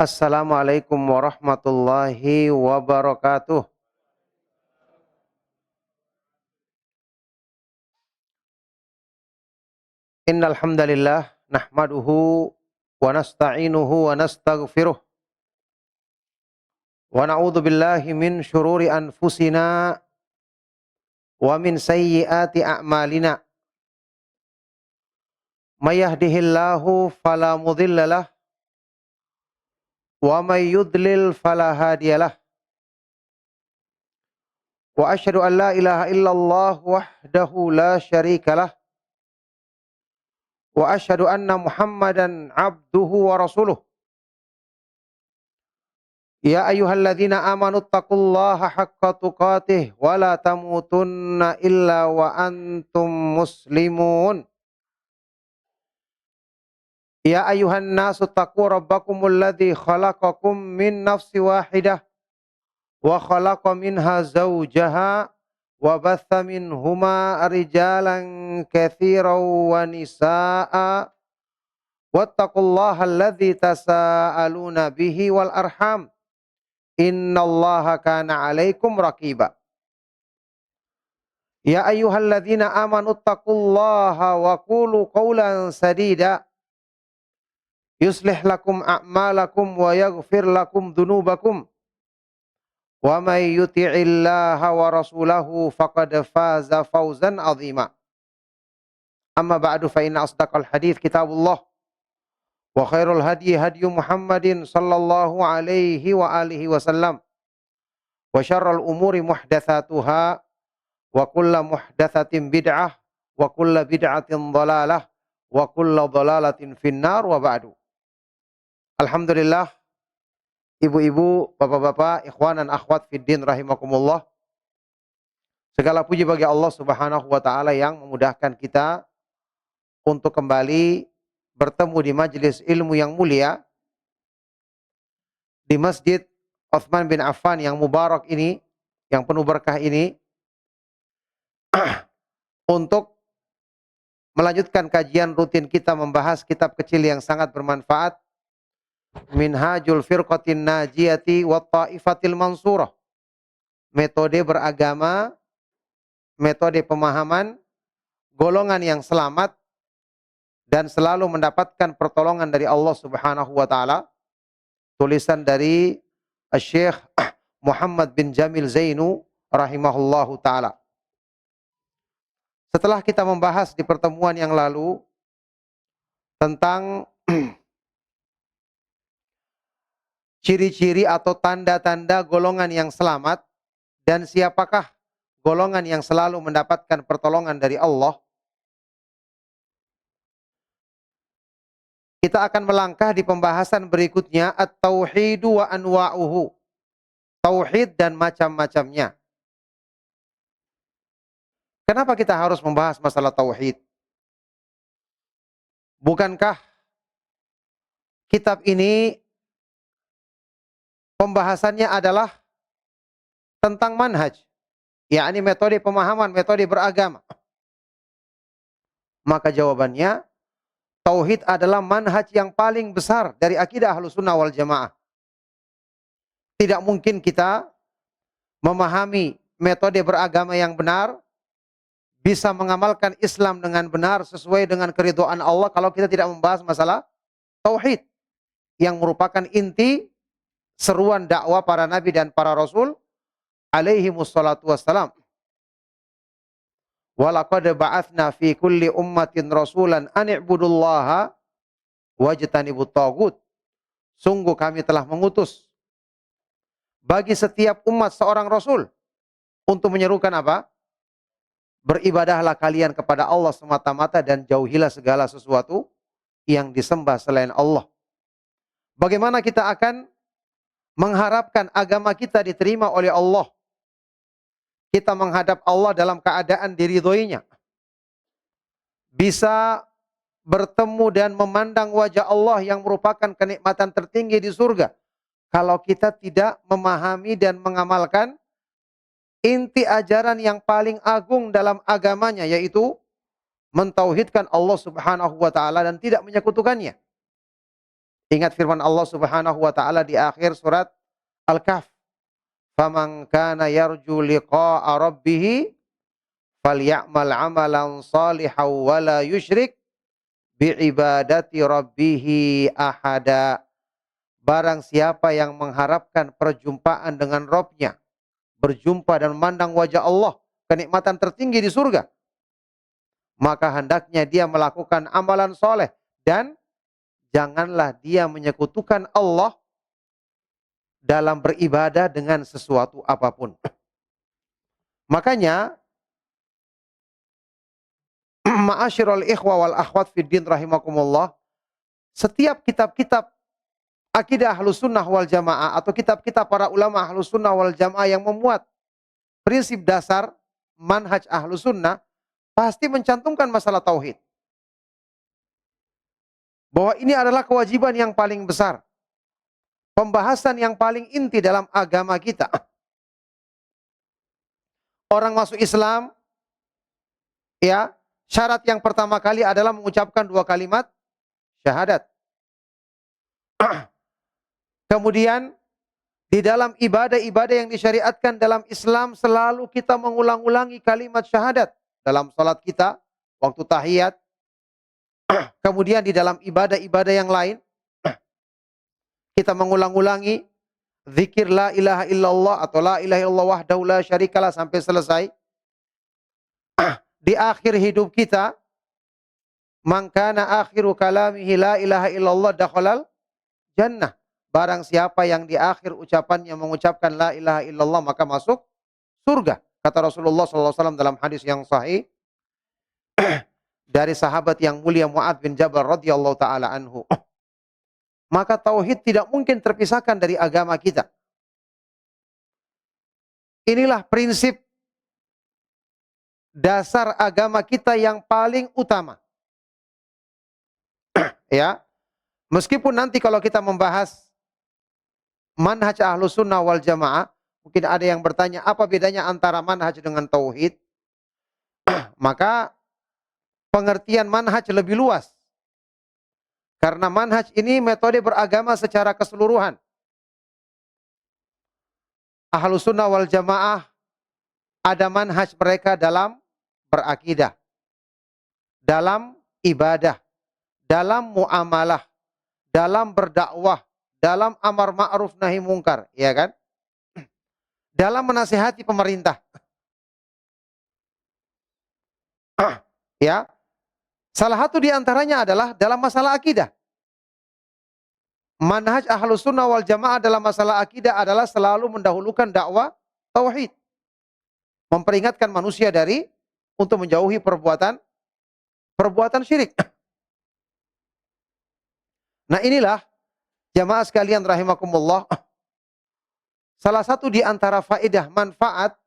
Assalamualaikum warahmatullahi wabarakatuh. Innal hamdalillah nahmaduhu wa nasta'inuhu wa nastaghfiruh wa na'udzu billahi min syururi anfusina wa min sayyiati a'malina. May yahdihillahu fala mudhillalah wa may yudlil fala hadiyalah. Wa asyhadu an la ilaha illallah wahdahu la syarikalah wa asyhadu anna Muhammadan abduhu wa rasuluh. Ya ayyuhalladzina amanu taqullaha haqqa tuqatih wa la tamutunna illa wa antum muslimun. Ya ayyuhan nasu taqu rabbakumul ladzi khalaqakum min nafsi wahidah wa khalaqa minha zawjaha wa batha minhuma rijalan katsiran wa nisaa'a wattaqullaha alladzi tasaaluna bihi wal arham. Innallaha kana 'alaikum raqiba. Ya ayyuhalladzina amanu taqullaha wa qulu qawlan sadida yuslih lakum a'malakum wa yaghfir lakum dhunubakum wa may yuti'illaha wa rasulahu faqad faza fawzan 'azima. Amma ba'du fa inna asdaqal hadits kitabullah wa khairul hadyi hadyu Muhammadin sallallahu alaihi wa alihi wasallam wa syarrul umuri muhdatsatuha wa kullu muhdatsatin bid'ah wa kullu bid'atin dhalalah wa kullu dhalalatin finnar wa ba'du. Alhamdulillah, ibu-ibu, bapak-bapak, ikhwan dan akhwat fiddin rahimakumullah. Segala puji bagi Allah Subhanahu wa taala yang memudahkan kita untuk kembali bertemu di majelis ilmu yang mulia di Masjid Utsman bin Affan yang mubarak ini, yang penuh berkah ini, untuk melanjutkan kajian rutin kita membahas kitab kecil yang sangat bermanfaat, Minhajul Firqatin Najiyati wa Ta'ifatil Mansurah. Metode beragama, metode pemahaman golongan yang selamat dan selalu mendapatkan pertolongan dari Allah Subhanahu wa taala. Tulisan dari Syekh Muhammad bin Jamil Zainu rahimahullahu taala. Setelah kita membahas di pertemuan yang lalu tentang ciri-ciri atau tanda-tanda golongan yang selamat dan siapakah golongan yang selalu mendapatkan pertolongan dari Allah, kita akan melangkah di pembahasan berikutnya, at-tauhidu wa anwa'uhu. Tauhid dan macam-macamnya. Kenapa kita harus membahas masalah tauhid? Bukankah kitab ini pembahasannya adalah tentang manhaj, yakni metode pemahaman, metode beragama? Maka jawabannya, tauhid adalah manhaj yang paling besar dari akidah Ahlussunnah wal Jamaah. Tidak mungkin kita memahami metode beragama yang benar, bisa mengamalkan Islam dengan benar sesuai dengan keridhaan Allah kalau kita tidak membahas masalah tauhid yang merupakan inti seruan dakwah para nabi dan para rasul alaihi wassalatu wassalam. Walaqad ba'atsna fi kulli ummatin rasulan an i'budullaha wajtanibut taghut. Sungguh kami telah mengutus bagi setiap umat seorang rasul untuk menyerukan apa? Beribadahlah kalian kepada Allah semata-mata dan jauhilah segala sesuatu yang disembah selain Allah. Bagaimana kita akan mengharapkan agama kita diterima oleh Allah? Kita menghadap Allah dalam keadaan diridhoinya. Bisa bertemu dan memandang wajah Allah yang merupakan kenikmatan tertinggi di surga. Kalau kita tidak memahami dan mengamalkan inti ajaran yang paling agung dalam agamanya, yaitu mentauhidkan Allah Subhanahu wa taala dan tidak menyekutukannya. Ingat firman Allah Subhanahu wa taala di akhir surat Al-Kahf, "Faman kana yarju liqa'a rabbih falyamal 'amalan shalihan wa la yusyrik bi'ibadati rabbih ahada." Barang siapa yang mengharapkan perjumpaan dengan Rabb-nya, berjumpa dan memandang wajah Allah, kenikmatan tertinggi di surga, maka hendaknya dia melakukan amalan soleh dan janganlah dia menyekutukan Allah dalam beribadah dengan sesuatu apapun. Makanya, ma'asyiral ikhwa wal akhwat fid din rahimakumullah, setiap kitab-kitab akidah Ahlus Sunnah wal Jamaah atau kitab-kitab para ulama Ahlus Sunnah wal Jamaah yang memuat prinsip dasar manhaj Ahlus Sunnah pasti mencantumkan masalah tauhid. Bahwa ini adalah kewajiban yang paling besar. Pembahasan yang paling inti dalam agama kita. Orang masuk Islam, ya, syarat yang pertama kali adalah mengucapkan 2 kalimat syahadat. Kemudian di dalam ibadah-ibadah yang disyariatkan dalam Islam selalu kita mengulang-ulangi kalimat syahadat. Dalam salat kita, waktu tahiyat. Kemudian di dalam ibadah-ibadah yang lain, kita mengulang-ulangi zikir la ilaha illallah atau la ilaha illallah wahdahu la syarikalah sampai selesai. Di akhir hidup kita, man kana akhiru kalamihi la ilaha illallah dakhalal jannah. Barang siapa yang di akhir ucapannya mengucapkan la ilaha illallah maka masuk surga. Kata Rasulullah SAW dalam hadis yang sahih dari sahabat yang mulia Mu'adz bin Jabal radhiyallahu taala anhu. Maka tauhid tidak mungkin terpisahkan dari agama kita. Inilah prinsip dasar agama kita yang paling utama. Ya. Meskipun nanti kalau kita membahas manhaj Ahlus Sunnah wal Jamaah, mungkin ada yang bertanya apa bedanya antara manhaj dengan tauhid? Maka pengertian manhaj lebih luas. Karena manhaj ini metode beragama secara keseluruhan. Ahlus Sunnah wal Jamaah ada manhaj mereka dalam berakidah, dalam ibadah, dalam muamalah, dalam berdakwah, dalam amar ma'ruf nahi mungkar, ya kan? Dalam menasihati pemerintah. Ya. Salah satu di antaranya adalah dalam masalah akidah. Manhaj Ahlus Sunnah wal Jamaah dalam masalah akidah adalah selalu mendahulukan dakwah tauhid. Memperingatkan manusia dari untuk menjauhi perbuatan syirik. Nah inilah jamaah sekalian rahimakumullah, salah satu di antara faedah manfaat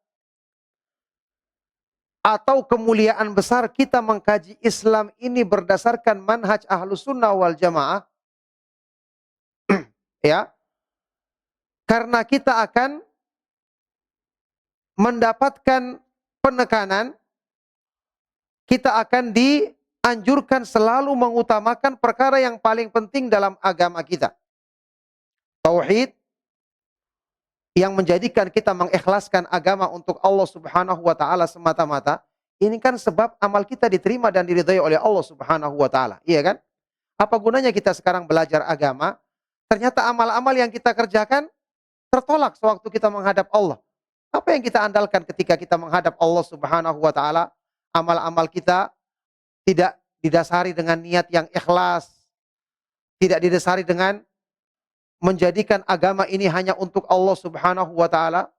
atau kemuliaan besar kita mengkaji Islam ini berdasarkan manhaj Ahlus Sunnah wal Jamaah, ya, karena kita akan mendapatkan penekanan, kita akan dianjurkan selalu mengutamakan perkara yang paling penting dalam agama kita. Tauhid yang menjadikan kita mengikhlaskan agama untuk Allah Subhanahu wa taala semata-mata, ini kan sebab amal kita diterima dan diridhai oleh Allah Subhanahu wa taala, iya kan? Apa gunanya kita sekarang belajar agama, ternyata amal-amal yang kita kerjakan tertolak sewaktu kita menghadap Allah. Apa yang kita andalkan ketika kita menghadap Allah Subhanahu wa taala? Amal-amal kita tidak didasari dengan niat yang ikhlas, tidak didasari dengan menjadikan agama ini hanya untuk Allah Subhanahu wa taala.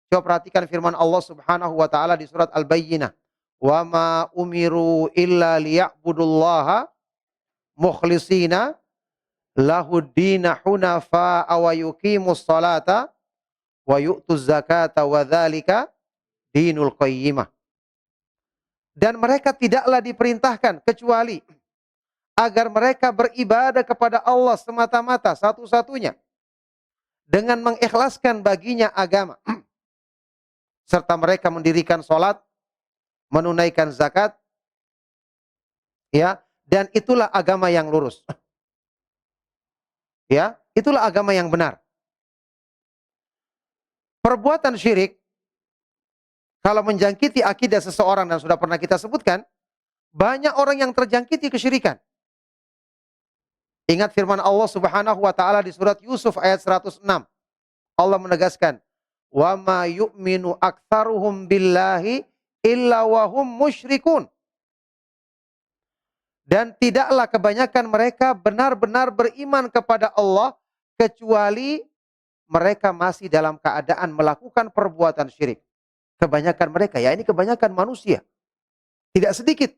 Coba perhatikan firman Allah Subhanahu wa taala di surat Al-Bayyinah. Wa ma umiru illa liya'budullaha mukhlishina lahuddina hunafa wa yuqimus salata wa yu'tuz zakata wa dzalika dinul qayyimah. Dan mereka tidaklah diperintahkan kecuali agar mereka beribadah kepada Allah semata-mata satu-satunya dengan mengikhlaskan baginya agama. Serta mereka mendirikan sholat, menunaikan zakat, ya, dan itulah agama yang lurus. Ya, itulah agama yang benar. Perbuatan syirik kalau menjangkiti akidah seseorang dan sudah pernah kita sebutkan, banyak orang yang terjangkiti kesyirikan. Ingat firman Allah Subhanahu wa taala di surat Yusuf ayat 106. Allah menegaskan, "Wa ma yu'minu aktsaruhum billahi illa wa hum musyrikun." Dan tidaklah kebanyakan mereka benar-benar beriman kepada Allah kecuali mereka masih dalam keadaan melakukan perbuatan syirik. Kebanyakan mereka, ya ini kebanyakan manusia. Tidak sedikit.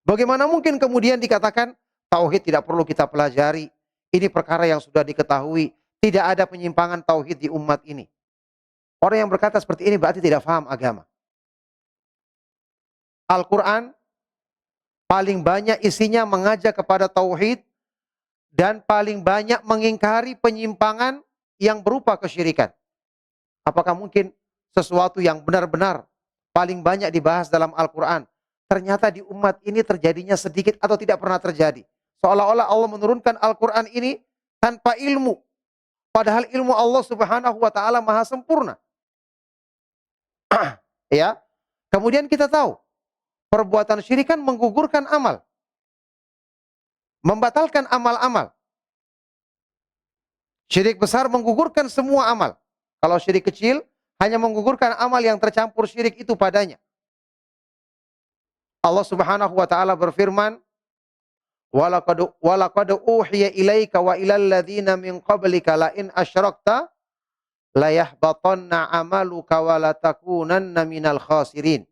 Bagaimana mungkin kemudian dikatakan tauhid tidak perlu kita pelajari. Ini perkara yang sudah diketahui. Tidak ada penyimpangan tauhid di umat ini. Orang yang berkata seperti ini berarti tidak paham agama. Al-Quran paling banyak isinya mengajak kepada tauhid dan paling banyak mengingkari penyimpangan yang berupa kesyirikan. Apakah mungkin sesuatu yang benar-benar paling banyak dibahas dalam Al-Quran ternyata di umat ini terjadinya sedikit atau tidak pernah terjadi? Seolah-olah Allah menurunkan Al-Quran ini tanpa ilmu. Padahal ilmu Allah Subhanahu wa taala maha sempurna. Ya. Kemudian kita tahu, perbuatan syirik kan menggugurkan amal. Membatalkan amal-amal. Syirik besar menggugurkan semua amal. Kalau syirik kecil, hanya menggugurkan amal yang tercampur syirik itu padanya. Allah Subhanahu wa taala berfirman, "Walaqad uhiya ilaika wa ilal ladzina min qablika la in asyrakta la yahbatanna 'amaluka wa la takunanna minal khasirin."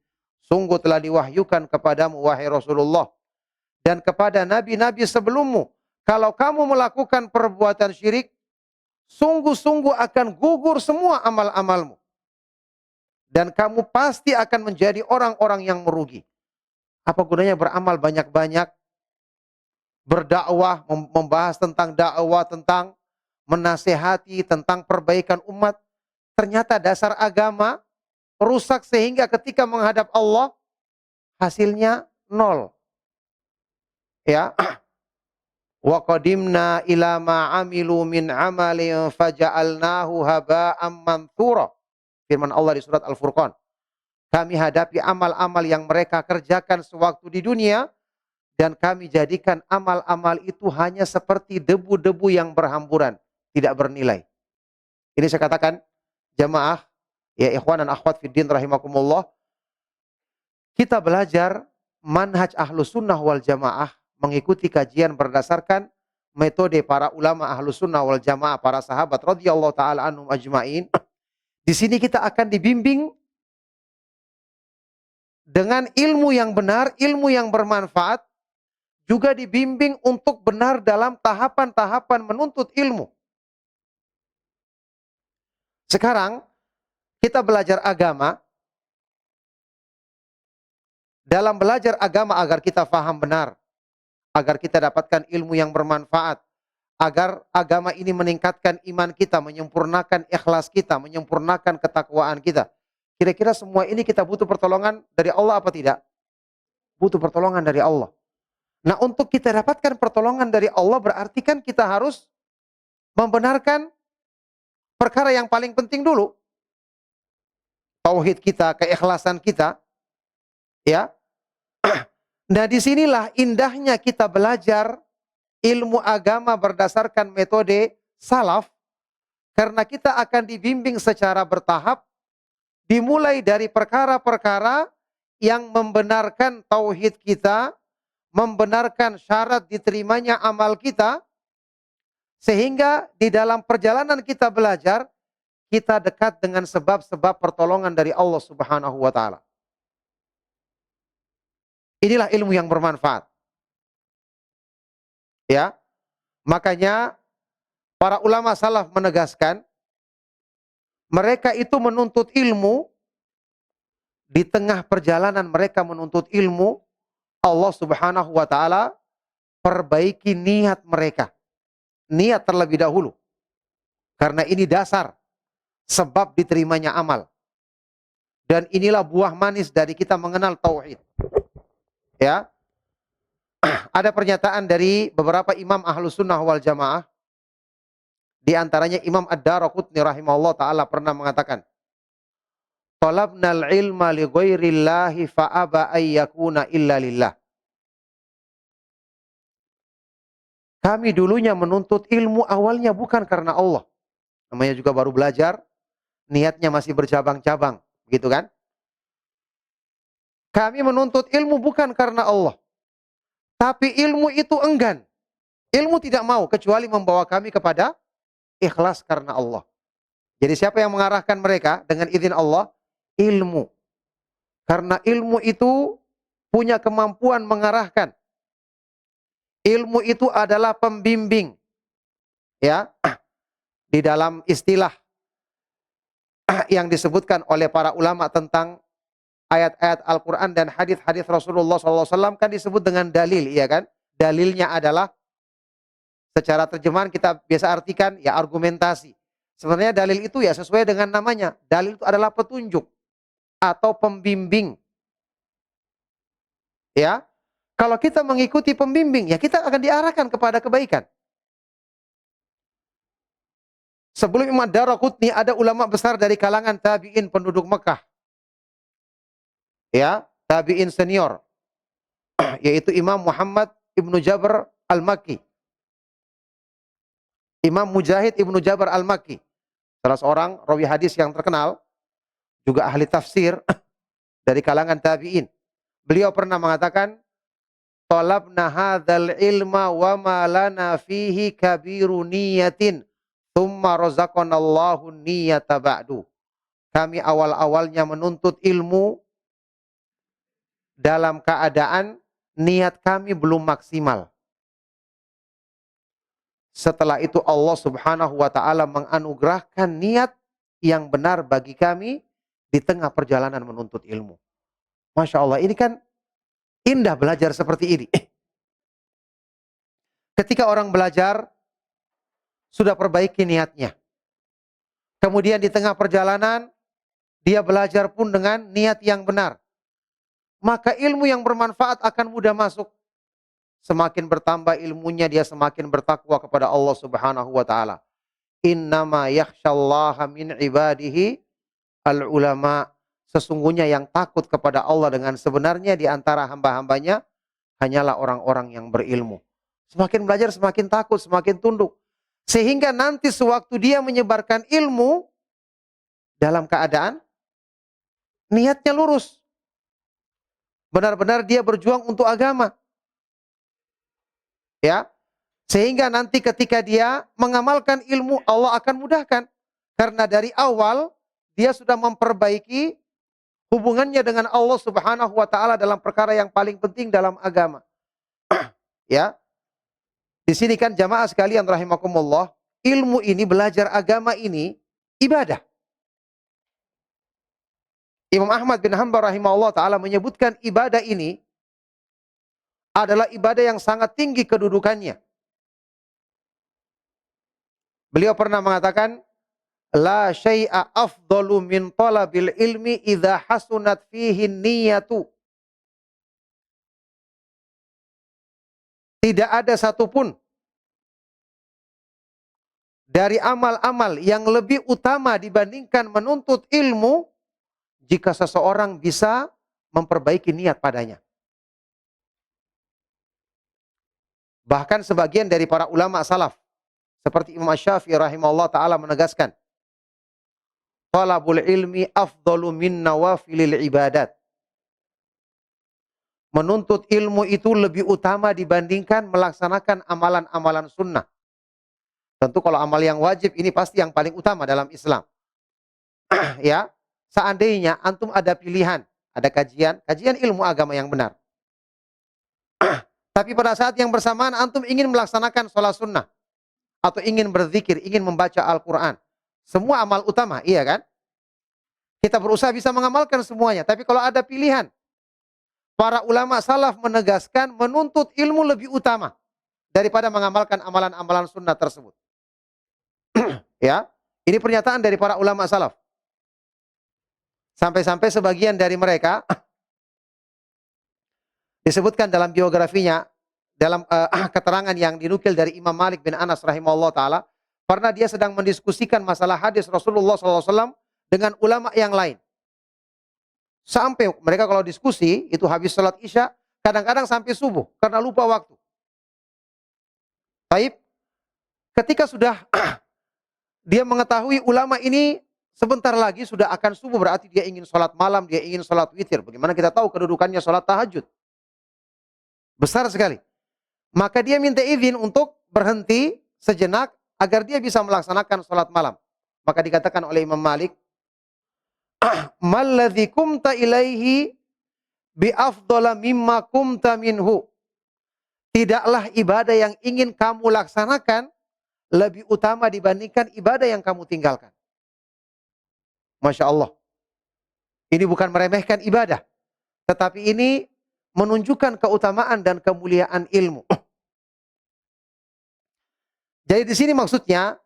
Sungguh telah diwahyukan kepadamu wahai Rasulullah dan kepada nabi-nabi sebelummu, kalau kamu melakukan perbuatan syirik, sungguh-sungguh akan gugur semua amal-amalmu. Dan kamu pasti akan menjadi orang-orang yang merugi. Apa gunanya beramal banyak-banyak, berdakwah, membahas tentang dakwah, tentang menasehati, tentang perbaikan umat. Ternyata dasar agama rusak sehingga ketika menghadap Allah, hasilnya nol. Ya. Wa qadimna ila ma amilu min amalin faja'alnahu haba'an manthura. Firman Allah di surat Al-Furqan. Kami hadapi amal-amal yang mereka kerjakan sewaktu di dunia dan kami jadikan amal-amal itu hanya seperti debu-debu yang berhamburan, tidak bernilai. Ini saya katakan, jamaah, ya ikhwan dan akhwat fiddin rahimakumullah, kita belajar manhaj ahlus sunnah wal jamaah, mengikuti kajian berdasarkan metode para ulama ahlus sunnah wal jamaah, para sahabat radhiyallahu ta'ala anhum ajma'in. Di sini kita akan dibimbing dengan ilmu yang benar, ilmu yang bermanfaat, juga dibimbing untuk benar dalam tahapan-tahapan menuntut ilmu. Sekarang, kita belajar agama. Dalam belajar agama agar kita faham benar, agar kita dapatkan ilmu yang bermanfaat, agar agama ini meningkatkan iman kita, menyempurnakan ikhlas kita, menyempurnakan ketakwaan kita. Kira-kira semua ini kita butuh pertolongan dari Allah apa tidak? Butuh pertolongan dari Allah. Nah, untuk kita dapatkan pertolongan dari Allah berarti kan kita harus membenarkan perkara yang paling penting dulu. Tauhid kita, keikhlasan kita. Ya. Nah, disinilah indahnya kita belajar ilmu agama berdasarkan metode salaf, karena kita akan dibimbing secara bertahap, dimulai dari perkara-perkara yang membenarkan tauhid kita, membenarkan syarat diterimanya amal kita, sehingga di dalam perjalanan kita belajar, kita dekat dengan sebab-sebab pertolongan dari Allah Subhanahu wa taala. Inilah ilmu yang bermanfaat. Ya. Makanya para ulama salaf menegaskan, mereka itu menuntut ilmu, di tengah perjalanan mereka menuntut ilmu, Allah Subhanahu wa taala perbaiki niat mereka. Niat terlebih dahulu. Karena ini dasar sebab diterimanya amal. Dan inilah buah manis dari kita mengenal tauhid. Ya. Ada pernyataan dari beberapa imam Ahlus Sunnah wal Jamaah, di antaranya Imam Ad-Daraqutni rahimahullah taala pernah mengatakan, "Talabnal ilma li ghairillahi fa aba ayyakuna illa lillah." Kami dulunya menuntut ilmu awalnya bukan karena Allah. Namanya juga baru belajar, niatnya masih bercabang-cabang, gitu kan? Kami menuntut ilmu bukan karena Allah. Tapi ilmu itu enggan. Ilmu tidak mau kecuali membawa kami kepada ikhlas karena Allah. Jadi siapa yang mengarahkan mereka dengan izin Allah? Ilmu. Karena ilmu itu punya kemampuan mengarahkan. Ilmu itu adalah pembimbing. Ya, di dalam istilah yang disebutkan oleh para ulama tentang ayat-ayat Al-Quran dan hadis-hadis Rasulullah SAW kan disebut dengan dalil, iya kan? Dalilnya adalah, secara terjemahan kita biasa artikan ya argumentasi. Sebenarnya dalil itu ya sesuai dengan namanya. Dalil itu adalah petunjuk atau pembimbing. Ya, kalau kita mengikuti pembimbing, ya kita akan diarahkan kepada kebaikan. Sebelum Imam Daraqutni ada ulama besar dari kalangan tabi'in penduduk Mekah. Ya, tabi'in senior, yaitu Imam Muhammad Ibnu Jabr Al-Makki. Imam Mujahid Ibnu Jabr Al-Makki, salah seorang rawi hadis yang terkenal, juga ahli tafsir dari kalangan tabi'in. Beliau pernah mengatakan, "Talabna hadzal ilma wa ma lana fihi kabiru niyatin, tsumma razaqanallahu niyata ba'du." Kami awal-awalnya menuntut ilmu dalam keadaan niat kami belum maksimal. Setelah itu Allah Subhanahu wa taala menganugerahkan niat yang benar bagi kami di tengah perjalanan menuntut ilmu. Masya Allah, ini kan indah belajar seperti ini. Ketika orang belajar, sudah perbaiki niatnya. Kemudian di tengah perjalanan, dia belajar pun dengan niat yang benar. Maka ilmu yang bermanfaat akan mudah masuk. Semakin bertambah ilmunya, dia semakin bertakwa kepada Allah Subhanahu wa taala. Innama yakhsyallaha min ibadihi al-ulama. Sesungguhnya yang takut kepada Allah dengan sebenarnya di antara hamba-hambanya hanyalah orang-orang yang berilmu. Semakin belajar, semakin takut, semakin tunduk. Sehingga nanti sewaktu dia menyebarkan ilmu dalam keadaan niatnya lurus. Benar-benar dia berjuang untuk agama. Ya. Sehingga nanti ketika dia mengamalkan ilmu, Allah akan mudahkan. Karena dari awal dia sudah memperbaiki hubungannya dengan Allah Subhanahu wa taala dalam perkara yang paling penting dalam agama. Ya. Di sini kan jamaah sekalian rahimakumullah, ilmu ini, belajar agama ini ibadah. Imam Ahmad bin Hanbal rahimahullah taala menyebutkan ibadah ini adalah ibadah yang sangat tinggi kedudukannya. Beliau pernah mengatakan, la syai'a afdalu min talabil ilmi idza hasunat fihi niyatu. Tidak ada satupun dari amal-amal yang lebih utama dibandingkan menuntut ilmu jika seseorang bisa memperbaiki niat padanya. Bahkan sebagian dari para ulama salaf, seperti Imam Syafi'i rahimahullah ta'ala menegaskan, talabul ilmi afdalu min nawafilil ibadat. Menuntut ilmu itu lebih utama dibandingkan melaksanakan amalan-amalan sunnah. Tentu kalau amal yang wajib ini pasti yang paling utama dalam Islam. Ya, seandainya antum ada pilihan, ada kajian ilmu agama yang benar. Tapi pada saat yang bersamaan antum ingin melaksanakan sholat sunnah, atau ingin berzikir, ingin membaca Al-Quran. Semua amal utama, iya kan? Kita berusaha bisa mengamalkan semuanya. Tapi kalau ada pilihan, para ulama salaf menegaskan menuntut ilmu lebih utama daripada mengamalkan amalan-amalan sunnah tersebut. Ya, ini pernyataan dari para ulama salaf. Sampai-sampai sebagian dari mereka disebutkan dalam biografinya, dalam keterangan yang dinukil dari Imam Malik bin Anas rahimahullah taala, pernah dia sedang mendiskusikan masalah hadis Rasulullah SAW dengan ulama yang lain. Sampai mereka kalau diskusi itu habis sholat isya, kadang-kadang sampai subuh karena lupa waktu. Taib, ketika sudah dia mengetahui ulama ini sebentar lagi sudah akan subuh, berarti dia ingin sholat malam, dia ingin sholat witir. Bagaimana kita tahu kedudukannya sholat tahajud? Besar sekali. Maka dia minta izin untuk berhenti sejenak agar dia bisa melaksanakan sholat malam. Maka dikatakan oleh Imam Malik, "Malladzi kumta ilaihi bi afdala mimma kumta minhu." Tidaklah ibadah yang ingin kamu laksanakan lebih utama dibandingkan ibadah yang kamu tinggalkan. Masya Allah. Ini bukan meremehkan ibadah, tetapi ini menunjukkan keutamaan dan kemuliaan ilmu. Jadi di sini maksudnya,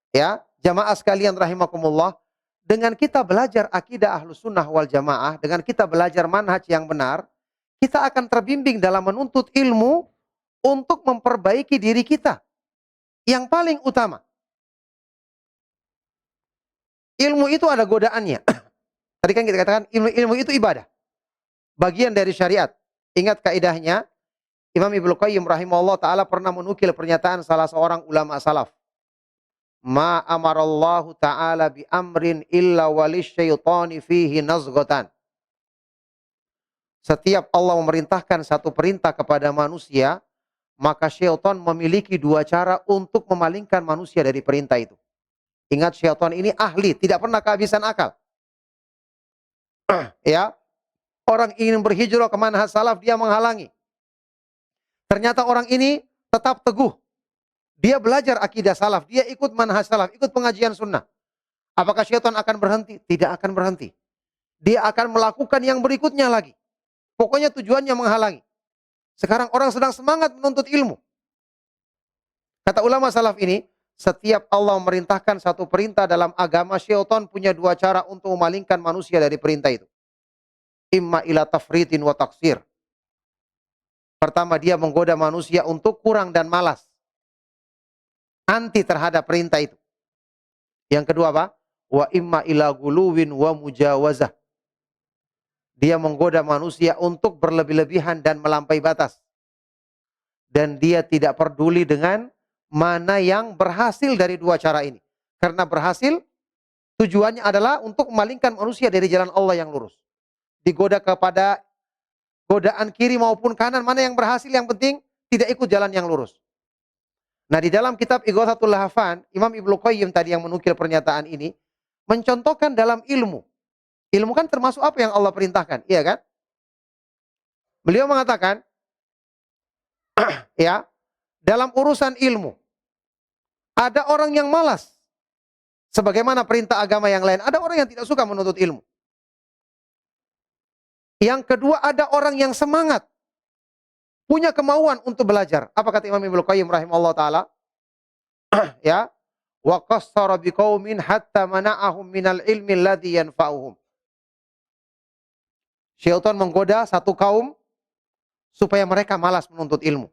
ya, jamaah sekalian rahimakumullah, dengan kita belajar akidah Ahlus Sunnah wal Jamaah, dengan kita belajar manhaj yang benar, kita akan terbimbing dalam menuntut ilmu untuk memperbaiki diri kita. Yang paling utama, ilmu itu ada godaannya. Tadi kan kita katakan ilmu itu ibadah, bagian dari syariat. Ingat kaidahnya, Imam Ibnu Qayyim rahimahullah taala pernah menukil pernyataan salah seorang ulama salaf. Ma amarallahu ta'ala bi amrin illa walisyaitani fihi nazghatan. Setiap Allah memerintahkan satu perintah kepada manusia, maka syaitan memiliki dua cara untuk memalingkan manusia dari perintah itu. Ingat, syaitan ini ahli, tidak pernah kehabisan akal. Ya, orang ingin berhijrah ke manhaj salaf, dia menghalangi. Ternyata orang ini tetap teguh. Dia belajar akidah salaf, dia ikut manhaj salaf, ikut pengajian sunnah. Apakah syaitan akan berhenti? Tidak akan berhenti. Dia akan melakukan yang berikutnya lagi. Pokoknya tujuannya menghalangi. Sekarang orang sedang semangat menuntut ilmu. Kata ulama salaf ini, setiap Allah memerintahkan satu perintah dalam agama, syaitan punya dua cara untuk memalingkan manusia dari perintah itu. Imma ila tafritin wa taksir. Pertama, dia menggoda manusia untuk kurang dan malas. Anti terhadap perintah itu. Yang kedua apa? Wa imma ila guluwin wa mujawazah. Dia menggoda manusia untuk berlebih-lebihan dan melampaui batas. Dan dia tidak peduli dengan mana yang berhasil dari dua cara ini. Karena berhasil, tujuannya adalah untuk memalingkan manusia dari jalan Allah yang lurus. Digoda kepada godaan kiri maupun kanan, mana yang berhasil, yang penting tidak ikut jalan yang lurus. Nah, di dalam kitab Ighathatul Lahfan, Imam Ibnu Qayyim tadi yang menukil pernyataan ini, mencontohkan dalam ilmu. Ilmu kan termasuk apa yang Allah perintahkan, iya kan? Beliau mengatakan, ya, dalam urusan ilmu, ada orang yang malas. Sebagaimana perintah agama yang lain, ada orang yang tidak suka menuntut ilmu. Yang kedua, ada orang yang semangat, punya kemauan untuk belajar. Apa kata Imam Ibnu Qayyim rahimahullah taala? Ya, wa qassara biqaumin hatta mana'ahum minal ilmi alladhi yanfa'uhum. Syaitan menggoda satu kaum supaya mereka malas menuntut ilmu.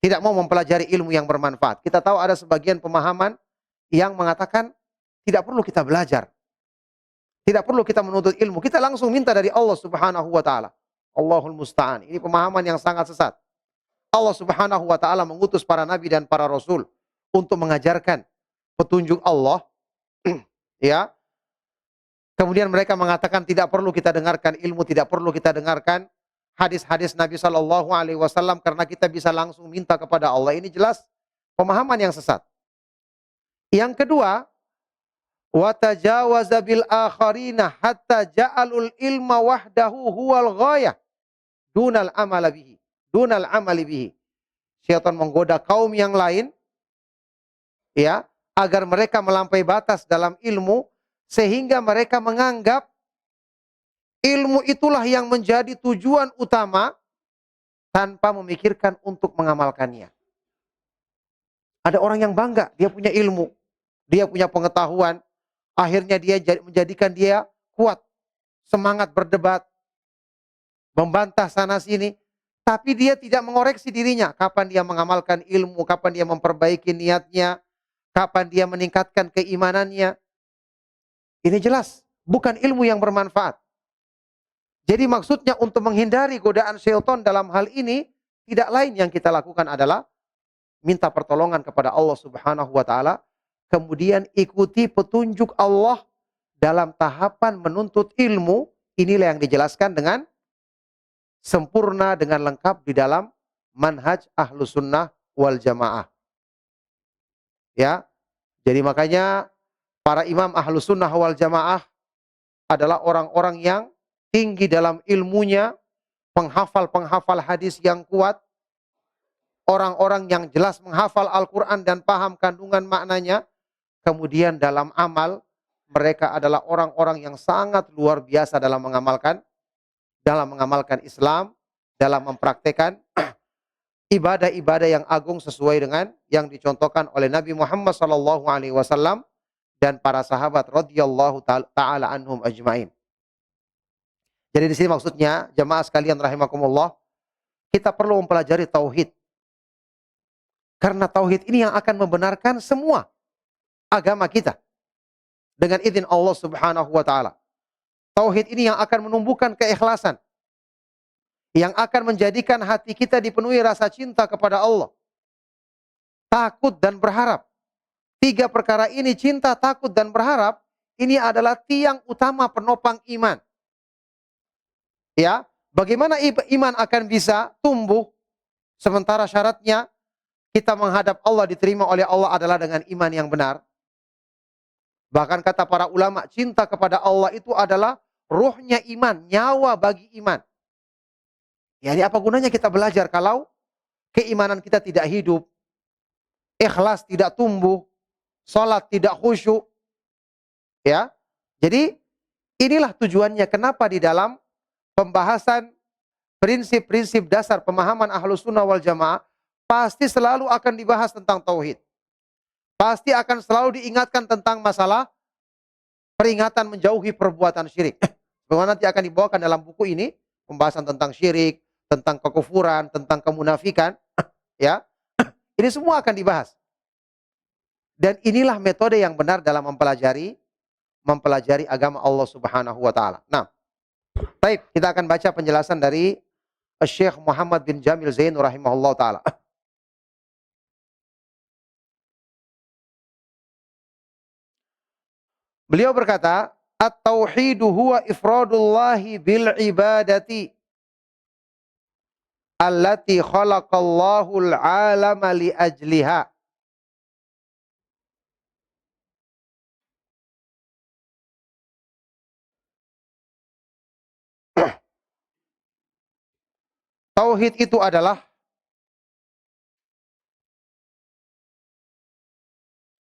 Tidak mau mempelajari ilmu yang bermanfaat. Kita tahu ada sebagian pemahaman yang mengatakan tidak perlu kita belajar. Tidak perlu kita menuntut ilmu. Kita langsung minta dari Allah Subhanahu wa taala. Allahul musta'an. Ini pemahaman yang sangat sesat. Allah Subhanahu wa taala mengutus para nabi dan para rasul untuk mengajarkan petunjuk Allah. Ya. Kemudian mereka mengatakan tidak perlu kita dengarkan ilmu, tidak perlu kita dengarkan hadis-hadis Nabi Shallallahu Alaihi Wasallam karena kita bisa langsung minta kepada Allah. Ini jelas pemahaman yang sesat. Yang kedua, wa tajawaza bil akharina hatta ja'alul ilma wahdahu huwal ghayah dunal amali bihi. Dunal amali bihi. Syaitan menggoda kaum yang lain, ya, agar mereka melampaui batas dalam ilmu, sehingga mereka menganggap ilmu itulah yang menjadi tujuan utama tanpa memikirkan untuk mengamalkannya. Ada orang yang bangga, dia punya ilmu, dia punya pengetahuan, akhirnya dia menjadikan dia kuat, semangat berdebat, membantah sana sini, tapi dia tidak mengoreksi dirinya. Kapan dia mengamalkan ilmu, kapan dia memperbaiki niatnya, kapan dia meningkatkan keimanannya. Ini jelas, bukan ilmu yang bermanfaat. Jadi maksudnya untuk menghindari godaan syaitan dalam hal ini, tidak lain yang kita lakukan adalah minta pertolongan kepada Allah Subhanahu wa taala, kemudian ikuti petunjuk Allah dalam tahapan menuntut ilmu. Inilah yang dijelaskan dengan sempurna, dengan lengkap di dalam manhaj Ahlus Sunnah wal Jamaah. Ya. Jadi makanya para imam Ahlus Sunnah wal Jamaah adalah orang-orang yang tinggi dalam ilmunya, penghafal-penghafal hadis yang kuat, orang-orang yang jelas menghafal Al-Quran dan paham kandungan maknanya. Kemudian dalam amal, mereka adalah orang-orang yang sangat luar biasa dalam mengamalkan Islam, dalam mempraktekkan ibadah-ibadah yang agung sesuai dengan yang dicontohkan oleh Nabi Muhammad SAW dan para sahabat radhiyallahu taala anhum ajmain. Jadi di sini maksudnya, jamaah sekalian rahimakumullah, kita perlu mempelajari tauhid. Karena tauhid ini yang akan membenarkan semua agama kita dengan izin Allah Subhanahu wa taala. Tauhid ini yang akan menumbuhkan keikhlasan, yang akan menjadikan hati kita dipenuhi rasa cinta kepada Allah, takut dan berharap. 3 perkara ini, cinta, takut dan berharap, ini adalah tiang utama penopang iman. Ya, bagaimana iman akan bisa tumbuh sementara syaratnya kita menghadap Allah, diterima oleh Allah adalah dengan iman yang benar. Bahkan kata para ulama, cinta kepada Allah itu adalah ruhnya iman, nyawa bagi iman. Ya, ini apa gunanya kita belajar kalau keimanan kita tidak hidup, ikhlas tidak tumbuh, salat tidak khusyuk. Ya. Jadi inilah tujuannya kenapa di dalam pembahasan prinsip-prinsip dasar pemahaman Ahlus Sunnah wal Jamaah pasti selalu akan dibahas tentang tauhid. Pasti akan selalu diingatkan tentang masalah peringatan menjauhi perbuatan syirik. Bagaimana nanti akan dibawakan dalam buku ini pembahasan tentang syirik, tentang kekufuran, tentang kemunafikan, ya. Ini semua akan dibahas. Dan inilah metode yang benar dalam mempelajari agama Allah Subhanahu wa taala. Nah, baik, kita akan baca penjelasan dari Syekh Muhammad bin Jamil Zain rahimahullah taala. Beliau berkata, "At-tauhidu huwa ifradullahi bil ibadati allati khalaqallahu al-'alama li ajliha." Tauhid itu adalah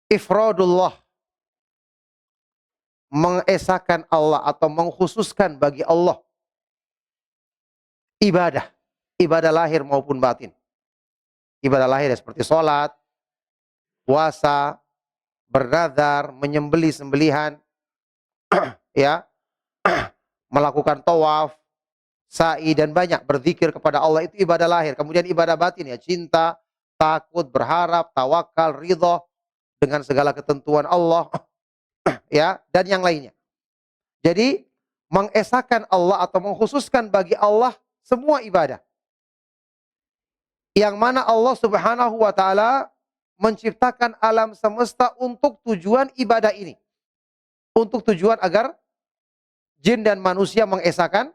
ifradullah, mengesahkan Allah atau mengkhususkan bagi Allah ibadah, ibadah lahir maupun batin. Ibadah lahir seperti sholat, puasa, bernazar, menyembelih sembelihan, ya, melakukan tawaf, sa'i dan banyak berzikir kepada Allah, itu ibadah lahir. Kemudian ibadah batin, ya, cinta, takut, berharap, tawakal, ridha dengan segala ketentuan Allah, ya, dan yang lainnya. Jadi mengesahkan Allah atau mengkhususkan bagi Allah semua ibadah. Yang mana Allah Subhanahu wa taala menciptakan alam semesta untuk tujuan ibadah ini. Untuk tujuan agar jin dan manusia mengesahkan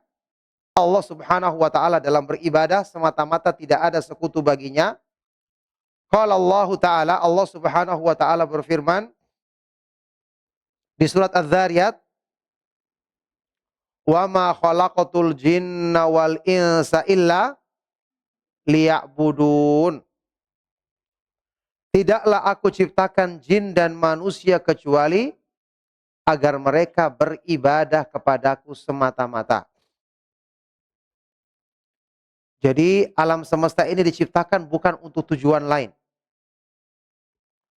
Allah Subhanahu wa taala dalam beribadah semata-mata tidak ada sekutu baginya. Qala Allah taala, Allah Subhanahu wa taala berfirman di surat Az-Zariyat, "Wa ma khalaqatul jinna wal insa illa liya'budun." Tidaklah aku ciptakan jin dan manusia kecuali agar mereka beribadah kepadaku semata-mata. Jadi alam semesta ini diciptakan bukan untuk tujuan lain.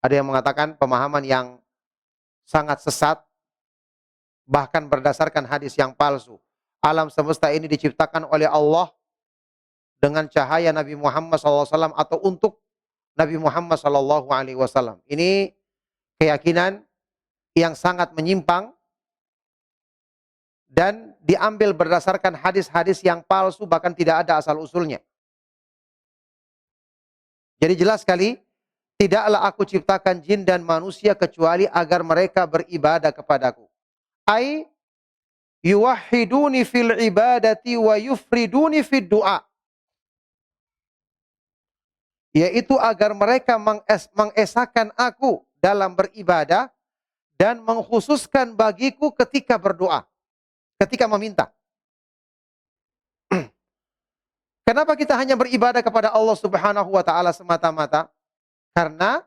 Ada yang mengatakan pemahaman yang sangat sesat, bahkan berdasarkan hadis yang palsu. Alam semesta ini diciptakan oleh Allah dengan cahaya Nabi Muhammad SAW atau untuk Nabi Muhammad SAW. Ini keyakinan yang sangat menyimpang dan diambil berdasarkan hadis-hadis yang palsu, bahkan tidak ada asal-usulnya. Jadi jelas sekali, tidaklah aku ciptakan jin dan manusia kecuali agar mereka beribadah kepadaku. Ai yuwahhiduni fil ibadati wa yufriduni fid du'a. Yaitu agar mereka mengesahkan aku dalam beribadah dan mengkhususkan bagiku ketika berdoa, ketika meminta. Kenapa kita hanya beribadah kepada Allah Subhanahu wa taala semata-mata? Karena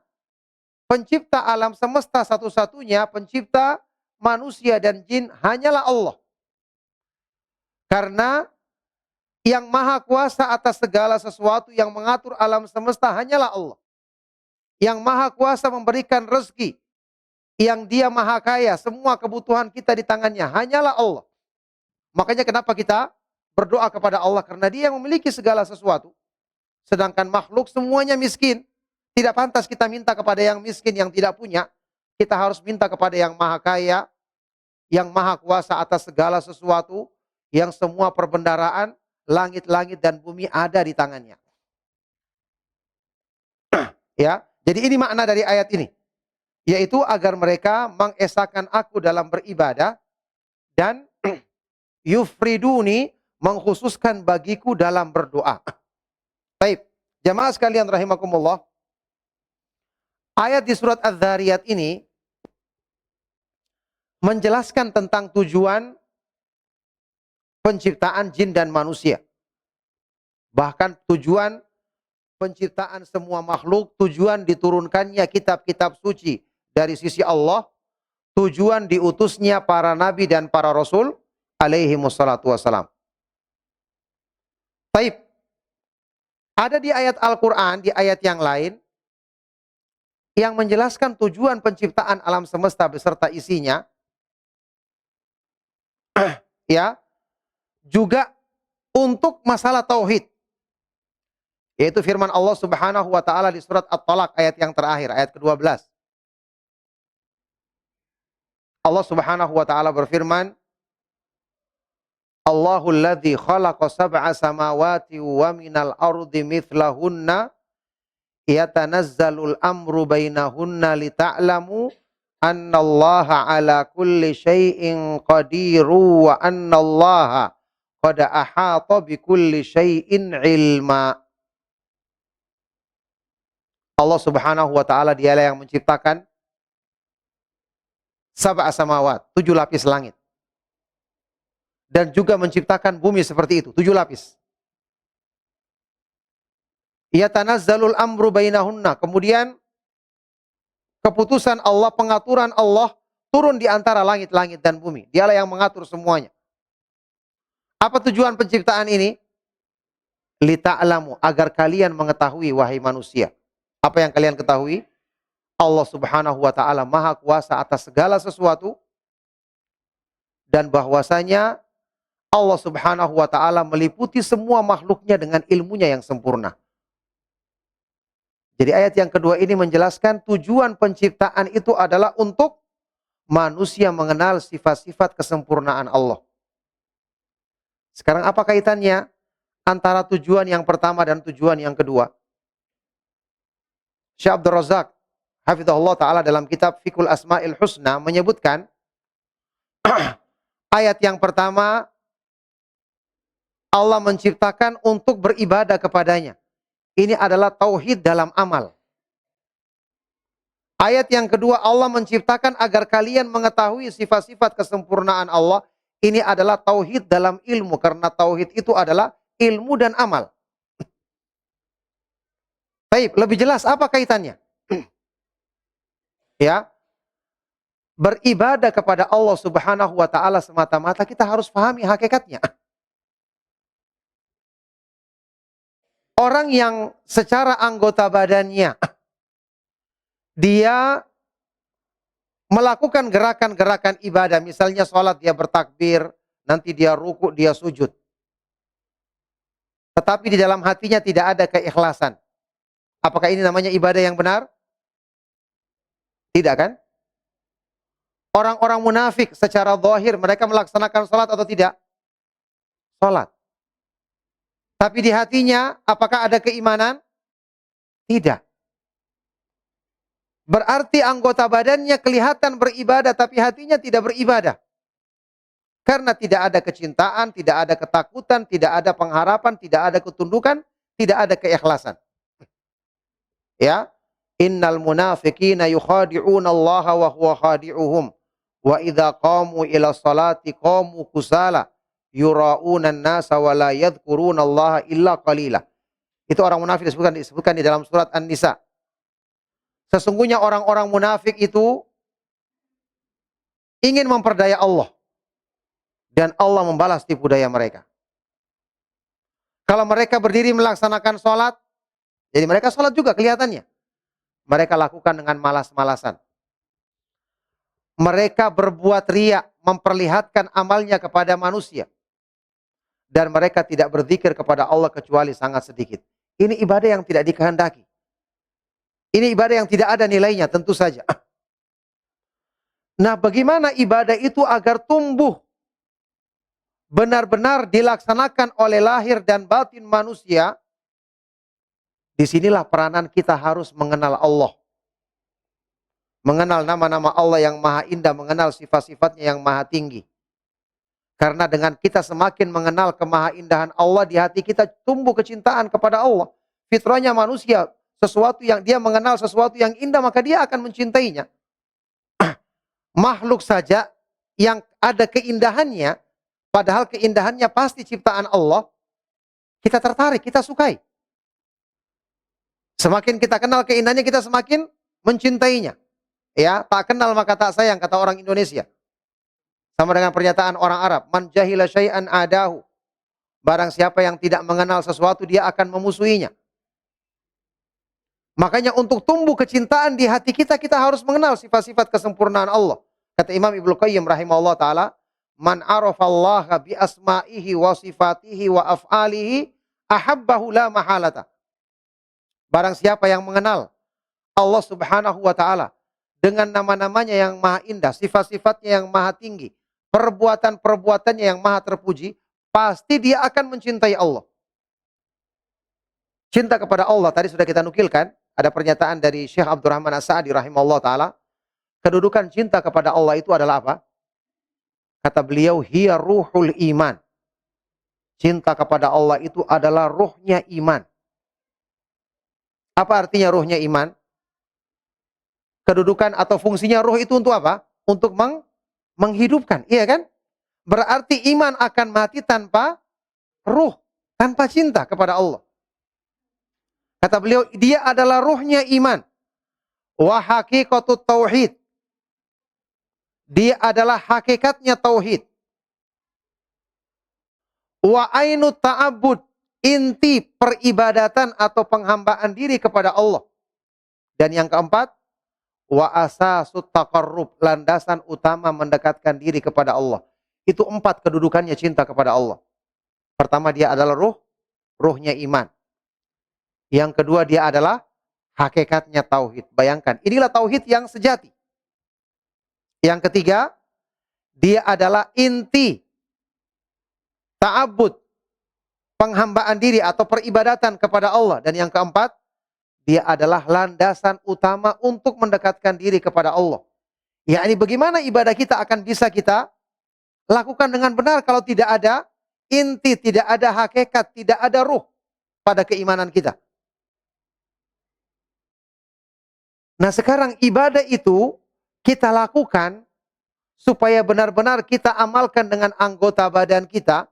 pencipta alam semesta satu-satunya, pencipta manusia dan jin hanyalah Allah. Karena yang maha kuasa atas segala sesuatu yang mengatur alam semesta hanyalah Allah. Yang maha kuasa memberikan rezeki, yang dia maha kaya, semua kebutuhan kita di tangannya hanyalah Allah. Makanya kenapa kita berdoa kepada Allah, karena dia yang memiliki segala sesuatu. Sedangkan makhluk semuanya miskin. Tidak pantas kita minta kepada yang miskin, yang tidak punya. Kita harus minta kepada yang maha kaya, yang maha kuasa atas segala sesuatu, yang semua perbendaharaan, langit-langit dan bumi ada di tangannya. Ya, jadi ini makna dari ayat ini. Yaitu agar mereka mengesahkan aku dalam beribadah dan yufriduni, mengkhususkan bagiku dalam berdoa. Baik, jamaah sekalian rahimakumullah. Ayat di surat Az-Zariyat ini menjelaskan tentang tujuan penciptaan jin dan manusia. Bahkan tujuan penciptaan semua makhluk, tujuan diturunkannya kitab-kitab suci dari sisi Allah, tujuan diutusnya para nabi dan para rasul alaihi wassalatu wassalam. Baik. Ada di ayat Al-Quran, di ayat yang lain, yang menjelaskan tujuan penciptaan alam semesta beserta isinya, ya, juga untuk masalah tauhid. Yaitu firman Allah Subhanahu wa taala di surat At-Talaq ayat yang terakhir, ayat ke-12. Allah Subhanahu wa taala berfirman, Allahul ladzi khalaqa sab'a samawati wa minal ardi mithlahunna yatanazzalul amru bainahunna lita'lamu annallaha ala kulli syai'in qadiru wa annallaha qad ahata bikulli syai'in ilma. Allah Subhanahu wa taala dialah yang menciptakan sab'a samawat, 7 lapis langit. Dan juga menciptakan bumi seperti itu, 7 lapis. Yatanazzalul amru bainahunna. Kemudian keputusan Allah, pengaturan Allah turun di antara langit-langit dan bumi. Dialah yang mengatur semuanya. Apa tujuan penciptaan ini? Lita'lamu, agar kalian mengetahui wahai manusia. Apa yang kalian ketahui? Allah Subhanahu wa taala maha kuasa atas segala sesuatu, dan bahwasanya Allah Subhanahu wa taala meliputi semua makhluknya dengan ilmunya yang sempurna. Jadi ayat yang kedua ini menjelaskan tujuan penciptaan itu adalah untuk manusia mengenal sifat-sifat kesempurnaan Allah. Sekarang apa kaitannya antara tujuan yang pertama dan tujuan yang kedua? Syekh Abdul Razak hafizahullah taala dalam kitab Fiqhul Asma'il Husna menyebutkan ayat yang pertama Allah menciptakan untuk beribadah kepadanya. Ini adalah tauhid dalam amal. Ayat yang kedua, Allah menciptakan agar kalian mengetahui sifat-sifat kesempurnaan Allah. Ini adalah tauhid dalam ilmu, karena tauhid itu adalah ilmu dan amal. Baik, lebih jelas apa kaitannya? Ya. Beribadah kepada Allah Subhanahu wa taala semata-mata, kita harus pahami hakikatnya. Orang yang secara anggota badannya dia melakukan gerakan-gerakan ibadah, misalnya sholat dia bertakbir, nanti dia ruku, dia sujud. tetapi di dalam hatinya tidak ada keikhlasan. Apakah ini namanya ibadah yang benar? Tidak kan? Orang-orang munafik secara zahir mereka melaksanakan salat atau tidak? Salat. Tapi di hatinya apakah ada keimanan? Tidak. Berarti anggota badannya kelihatan beribadah tapi hatinya tidak beribadah. Karena tidak ada kecintaan, tidak ada ketakutan, tidak ada pengharapan, tidak ada ketundukan, tidak ada keikhlasan. Ya. Innal munafiqina yukhadi'una Allah wa huwa khadi'uhum. Wa idza qamu ila salati qamu kusala yura'una an-nasa wa la yadhkuruna Allah illa qalila. Itu orang munafik disebutkan di dalam surat An-Nisa. Sesungguhnya orang-orang munafik itu ingin memperdaya Allah dan Allah membalas tipu daya mereka. Kalau mereka berdiri melaksanakan sholat, jadi mereka sholat juga kelihatannya. Mereka lakukan dengan malas-malasan. Mereka berbuat riya, memperlihatkan amalnya kepada manusia. Dan mereka tidak berzikir kepada Allah kecuali sangat sedikit. Ini ibadah yang tidak dikehendaki. Ini ibadah yang tidak ada nilainya, tentu saja. Nah, bagaimana ibadah itu agar tumbuh benar-benar dilaksanakan oleh lahir dan batin manusia? Disinilah peranan kita harus mengenal Allah. Mengenal nama-nama Allah yang maha indah, mengenal sifat-sifatnya yang maha tinggi. Karena dengan kita semakin mengenal kemahaindahan Allah, di hati kita tumbuh kecintaan kepada Allah. Fitrahnya manusia, sesuatu yang dia mengenal sesuatu yang indah, maka dia akan mencintainya. Makhluk saja yang ada keindahannya, padahal keindahannya pasti ciptaan Allah, kita tertarik, kita sukai. Semakin kita kenal keindahannya, kita semakin mencintainya. Ya, tak kenal maka tak sayang, kata orang Indonesia. Sama dengan pernyataan orang Arab, man jahila syai'an adahu. Barang siapa yang tidak mengenal sesuatu, dia akan memusuhinya. Makanya untuk tumbuh kecintaan di hati kita, kita harus mengenal sifat-sifat kesempurnaan Allah. Kata Imam Ibnu Qayyim rahimahullah ta'ala, man arafallaha bi asma'ihi wa sifatihi wa af'alihi, ahabbahu la mahalata. Barang siapa yang mengenal Allah subhanahu wa ta'ala, dengan nama-namanya yang maha indah, sifat-sifatnya yang maha tinggi, perbuatan-perbuatannya yang maha terpuji, pasti dia akan mencintai Allah. Cinta kepada Allah, tadi sudah kita nukilkan, ada pernyataan dari Syekh Abdurrahman As-Sa'di rahimahullah ta'ala, kedudukan cinta kepada Allah itu adalah apa? Kata beliau, hiya ruhul iman. Cinta kepada Allah itu adalah ruhnya iman. Apa artinya ruhnya iman? Kedudukan atau fungsinya ruh itu untuk apa? Untuk menghidupkan, iya kan? Berarti iman akan mati tanpa ruh, tanpa cinta kepada Allah. Kata beliau, dia adalah ruhnya iman. Wa haqiqatut tauhid. Dia adalah hakikatnya tauhid. Wa ainu ta'abbud, inti peribadatan atau penghambaan diri kepada Allah. Dan yang keempat, wa asasut taqarrub, landasan utama mendekatkan diri kepada Allah. Itu 4 kedudukannya cinta kepada Allah. Pertama, dia adalah ruh, ruhnya iman. Yang kedua, dia adalah hakikatnya tauhid. Bayangkan, inilah tauhid yang sejati. Yang ketiga, dia adalah inti ta'abbud, penghambaan diri atau peribadatan kepada Allah. Dan yang keempat, dia adalah landasan utama untuk mendekatkan diri kepada Allah. Yakni bagaimana ibadah kita akan bisa kita lakukan dengan benar kalau tidak ada inti, tidak ada hakikat, tidak ada ruh pada keimanan kita. Nah, sekarang ibadah itu kita lakukan supaya benar-benar kita amalkan dengan anggota badan kita.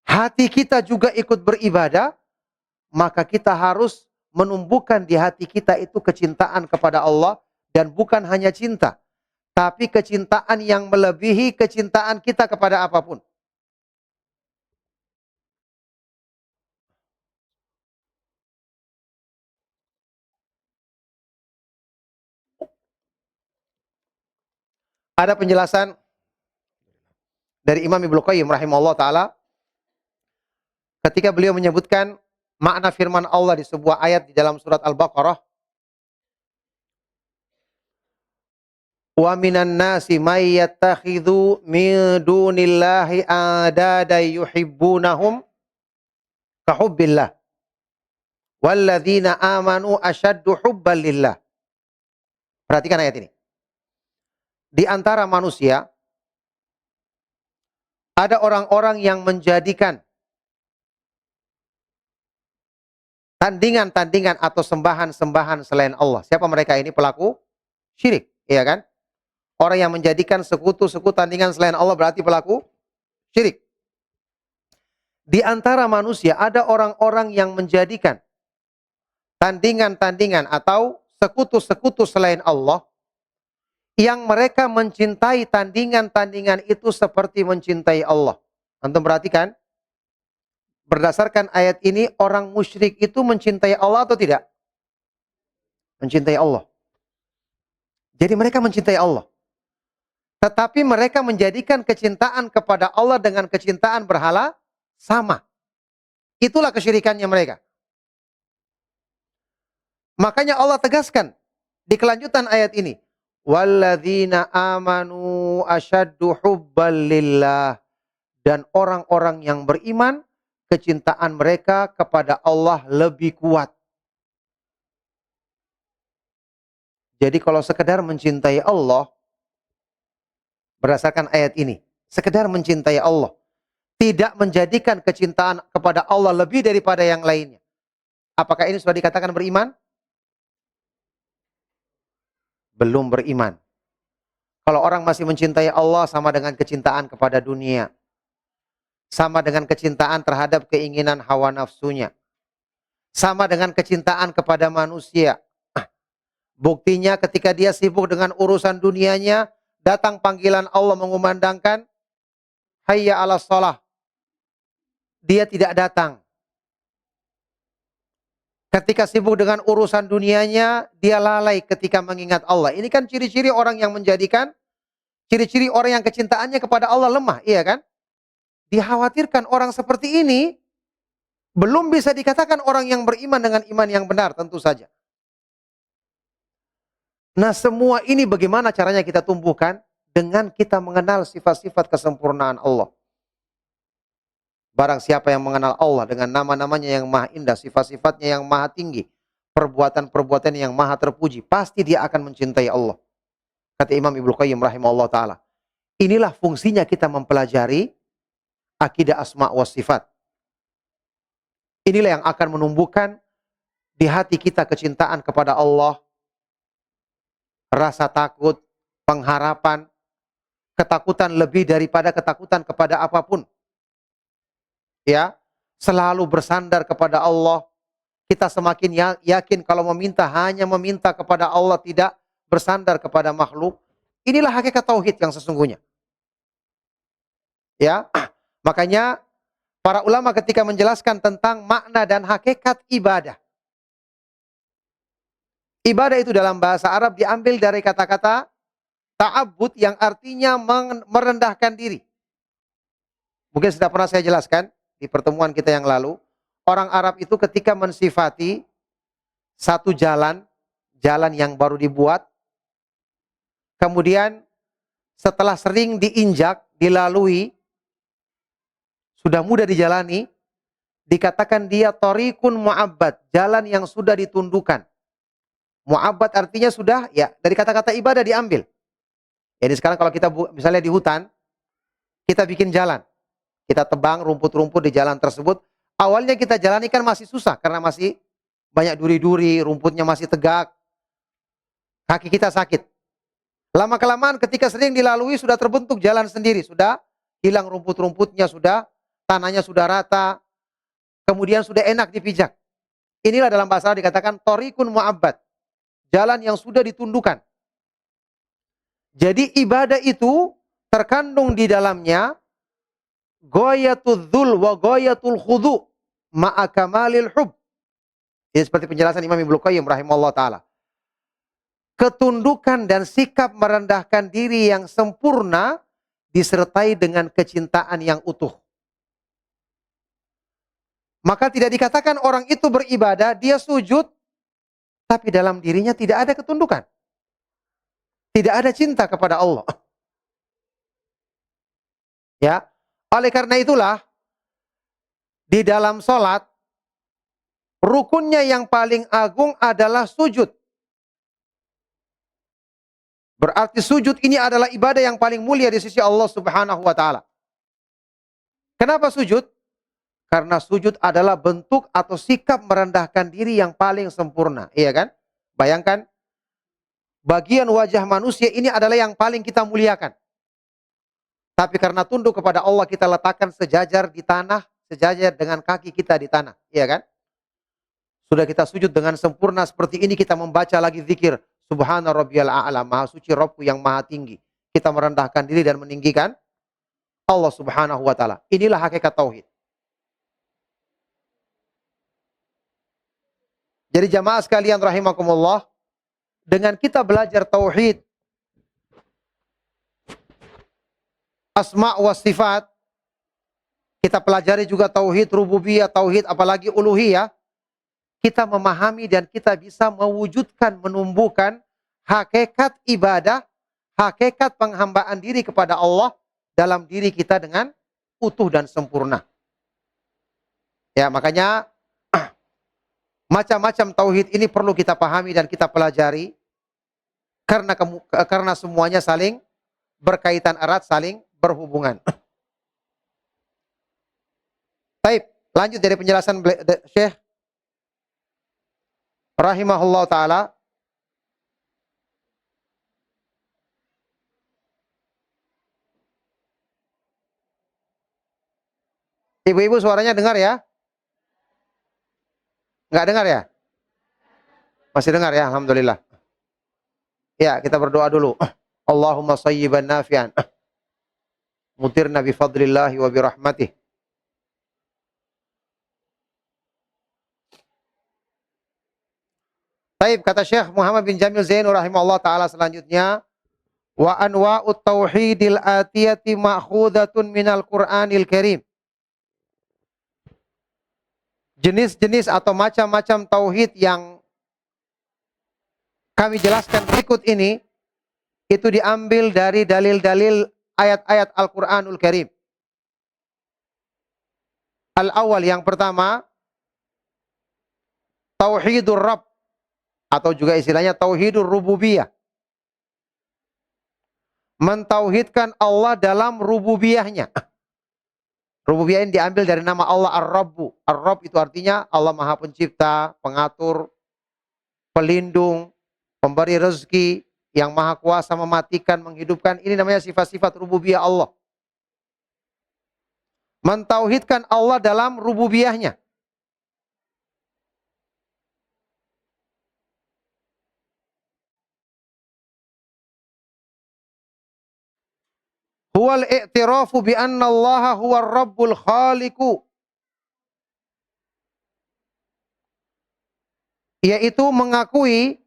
Hati kita juga ikut beribadah, maka kita harus menumbuhkan di hati kita itu kecintaan kepada Allah. Dan bukan hanya cinta, tapi kecintaan yang melebihi kecintaan kita kepada apapun. Ada penjelasan dari Imam Ibnu Qayyim rahimahullah ta'ala ketika beliau menyebutkan makna firman Allah di sebuah ayat di dalam surat Al-Baqarah, wa minan nasi may yattakhidhu min dunillahi andada yuhibbunahum ka hubbillah walladzina amanu asyaddu hubban lillah. Perhatikan ayat ini. Di antara manusia ada orang-orang yang menjadikan tandingan-tandingan atau sembahan-sembahan selain Allah. Siapa mereka ini? Pelaku syirik, iya kan? Orang yang menjadikan sekutu-sekutu tandingan selain Allah berarti pelaku syirik. Di antara manusia ada orang-orang yang menjadikan tandingan-tandingan atau sekutu-sekutu selain Allah, yang mereka mencintai tandingan-tandingan itu seperti mencintai Allah. Antum perhatikan, berdasarkan ayat ini, orang musyrik itu mencintai Allah atau tidak? Mencintai Allah. Jadi mereka mencintai Allah. Tetapi mereka menjadikan kecintaan kepada Allah dengan kecintaan berhala sama. Itulah kesyirikannya mereka. Makanya Allah tegaskan di kelanjutan ayat ini, walladzina amanu asyaddu hubban lillah, dan orang-orang yang beriman kecintaan mereka kepada Allah lebih kuat. Jadi kalau sekedar mencintai Allah berdasarkan ayat ini, sekedar mencintai Allah, tidak menjadikan kecintaan kepada Allah lebih daripada yang lainnya, apakah ini sudah dikatakan beriman? Belum beriman. Kalau orang masih mencintai Allah sama dengan kecintaan kepada dunia, sama dengan kecintaan terhadap keinginan hawa nafsunya, sama dengan kecintaan kepada manusia. Buktinya ketika dia sibuk dengan urusan dunianya, datang panggilan Allah mengumandangkan hayya 'alas shalah, dia tidak datang. Ketika sibuk dengan urusan dunianya, dia lalai ketika mengingat Allah. Ini kan ciri-ciri orang yang menjadikan, ciri-ciri orang yang kecintaannya kepada Allah lemah, iya kan? Dikhawatirkan orang seperti ini belum bisa dikatakan orang yang beriman dengan iman yang benar, tentu saja. Nah, semua ini bagaimana caranya kita tumbuhkan? Dengan kita mengenal sifat-sifat kesempurnaan Allah. Barang siapa yang mengenal Allah dengan nama-namanya yang maha indah, sifat-sifatnya yang maha tinggi, perbuatan-perbuatan yang maha terpuji, pasti dia akan mencintai Allah. Kata Imam Ibnu Qayyim rahimahullah ta'ala. Inilah fungsinya kita mempelajari akidah asma wa sifat. Inilah yang akan menumbuhkan di hati kita kecintaan kepada Allah, rasa takut, pengharapan, ketakutan lebih daripada ketakutan kepada apapun. Ya, selalu bersandar kepada Allah. Kita semakin yakin kalau meminta hanya meminta kepada Allah, tidak bersandar kepada makhluk. Inilah hakikat tauhid yang sesungguhnya. Ya, makanya para ulama ketika menjelaskan tentang makna dan hakikat ibadah. Ibadah itu dalam bahasa Arab diambil dari kata-kata ta'abbud yang artinya merendahkan diri. Mungkin sudah pernah saya jelaskan di pertemuan kita yang lalu. Orang Arab itu ketika mensifati satu jalan yang baru dibuat, kemudian setelah sering diinjak, dilalui, sudah mudah dijalani, dikatakan dia thariqun mu'abbad, jalan yang sudah ditundukkan. Mu'abbad artinya sudah, ya, dari kata-kata ibadah diambil. Jadi sekarang kalau kita misalnya di hutan, kita bikin jalan. Kita tebang rumput-rumput di jalan tersebut. Awalnya kita jalani kan masih susah karena masih banyak duri-duri, rumputnya masih tegak. Kaki kita sakit. Lama-kelamaan ketika sering dilalui sudah terbentuk jalan sendiri. Sudah hilang rumput-rumputnya, sudah tanahnya sudah rata. Kemudian sudah enak dipijak. Inilah dalam bahasa Arab dikatakan thariqun mu'abbad. Jalan yang sudah ditundukkan. Jadi ibadah itu terkandung di dalamnya ghayatul dzul wa ghayatul khudu' ma'a kamalil hub. Ini seperti penjelasan Imam Ibnu Qayyim rahimahullah ta'ala. Ketundukan dan sikap merendahkan diri yang sempurna disertai dengan kecintaan yang utuh. Maka tidak dikatakan orang itu beribadah, dia sujud, tapi dalam dirinya tidak ada ketundukan. Tidak ada cinta kepada Allah. Ya. Oleh karena itulah, di dalam sholat, rukunnya yang paling agung adalah sujud. Berarti sujud ini adalah ibadah yang paling mulia di sisi Allah Subhanahu wa taala. Kenapa sujud? Karena sujud adalah bentuk atau sikap merendahkan diri yang paling sempurna, iya kan? Bayangkan, bagian wajah manusia ini adalah yang paling kita muliakan. Tapi karena tunduk kepada Allah, kita letakkan sejajar di tanah, sejajar dengan kaki kita di tanah, iya kan? Sudah kita sujud dengan sempurna seperti ini, kita membaca lagi zikir, Subhana rabbiyal a'la, maha suci Rabbku yang maha tinggi. Kita merendahkan diri dan meninggikan Allah Subhanahu wa taala. Inilah hakikat tauhid. Jadi jamaah sekalian rahimakumullah, dengan kita belajar tauhid asma wa sifat, kita pelajari juga tauhid rububiyah, tauhid apalagi uluhiyah, kita memahami dan kita bisa mewujudkan, menumbuhkan hakikat ibadah, hakikat penghambaan diri kepada Allah dalam diri kita dengan utuh dan sempurna. Ya, makanya macam-macam tauhid ini perlu kita pahami dan kita pelajari karena semuanya saling berkaitan erat, saling berhubungan. Baik, lanjut dari penjelasan Syekh rahimahullah taala. Ibu-ibu suaranya dengar ya? Enggak dengar ya? Masih dengar ya? Alhamdulillah. Ya, kita berdoa dulu. Allahumma sayyiban nafi'an. Mutirna bifadlillahi wa birahmatih. Baik, kata Syekh Muhammad bin Jamil Zainur rahimahullah ta'ala selanjutnya. Wa anwa'ut tauhidil atiyati ma'khudatun minal Qur'anil Karim. Jenis-jenis atau macam-macam tauhid yang kami jelaskan berikut ini, itu diambil dari dalil-dalil ayat-ayat Al-Quranul Karim. Al-awwal, yang pertama, tauhidur Rabb, atau juga istilahnya tauhidur rububiyah. Mentauhidkan Allah dalam rububiyahnya. Rububiyah ini diambil dari nama Allah Ar-Rabbu. Ar-Rabb itu artinya Allah Maha Pencipta, Pengatur, Pelindung, Pemberi rezeki, yang Maha Kuasa mematikan, menghidupkan. Ini namanya sifat-sifat rububiyah Allah. Mentauhidkan Allah dalam rububiyahnya. Huwal i'tirafu bi anna Allah huwar Rabbul Khaliqu. Yaitu mengakui,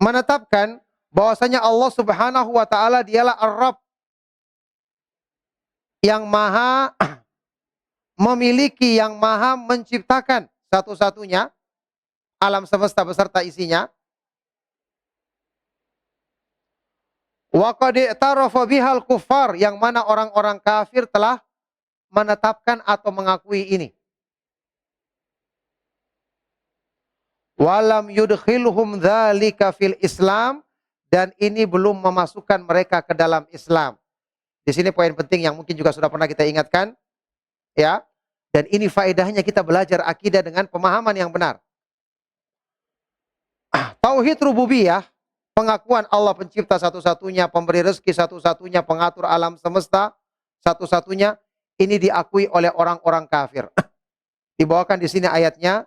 menetapkan bahwasanya Allah Subhanahu wa taala dialah Ar-Rabb yang maha memiliki, yang maha menciptakan satu-satunya alam semesta beserta isinya. Wa qad i'tarafa bihal kuffar, yang mana orang-orang kafir telah menetapkan atau mengakui ini. Walam yudkhilhum dzalika fil Islam, dan ini belum memasukkan mereka ke dalam Islam. Di sini poin penting yang mungkin juga sudah pernah kita ingatkan, ya. Dan ini faedahnya kita belajar akidah dengan pemahaman yang benar. Tauhid rububiyah, pengakuan Allah pencipta satu-satunya, pemberi rezeki satu-satunya, pengatur alam semesta satu-satunya, ini diakui oleh orang-orang kafir. Dibawakan di sini ayatnya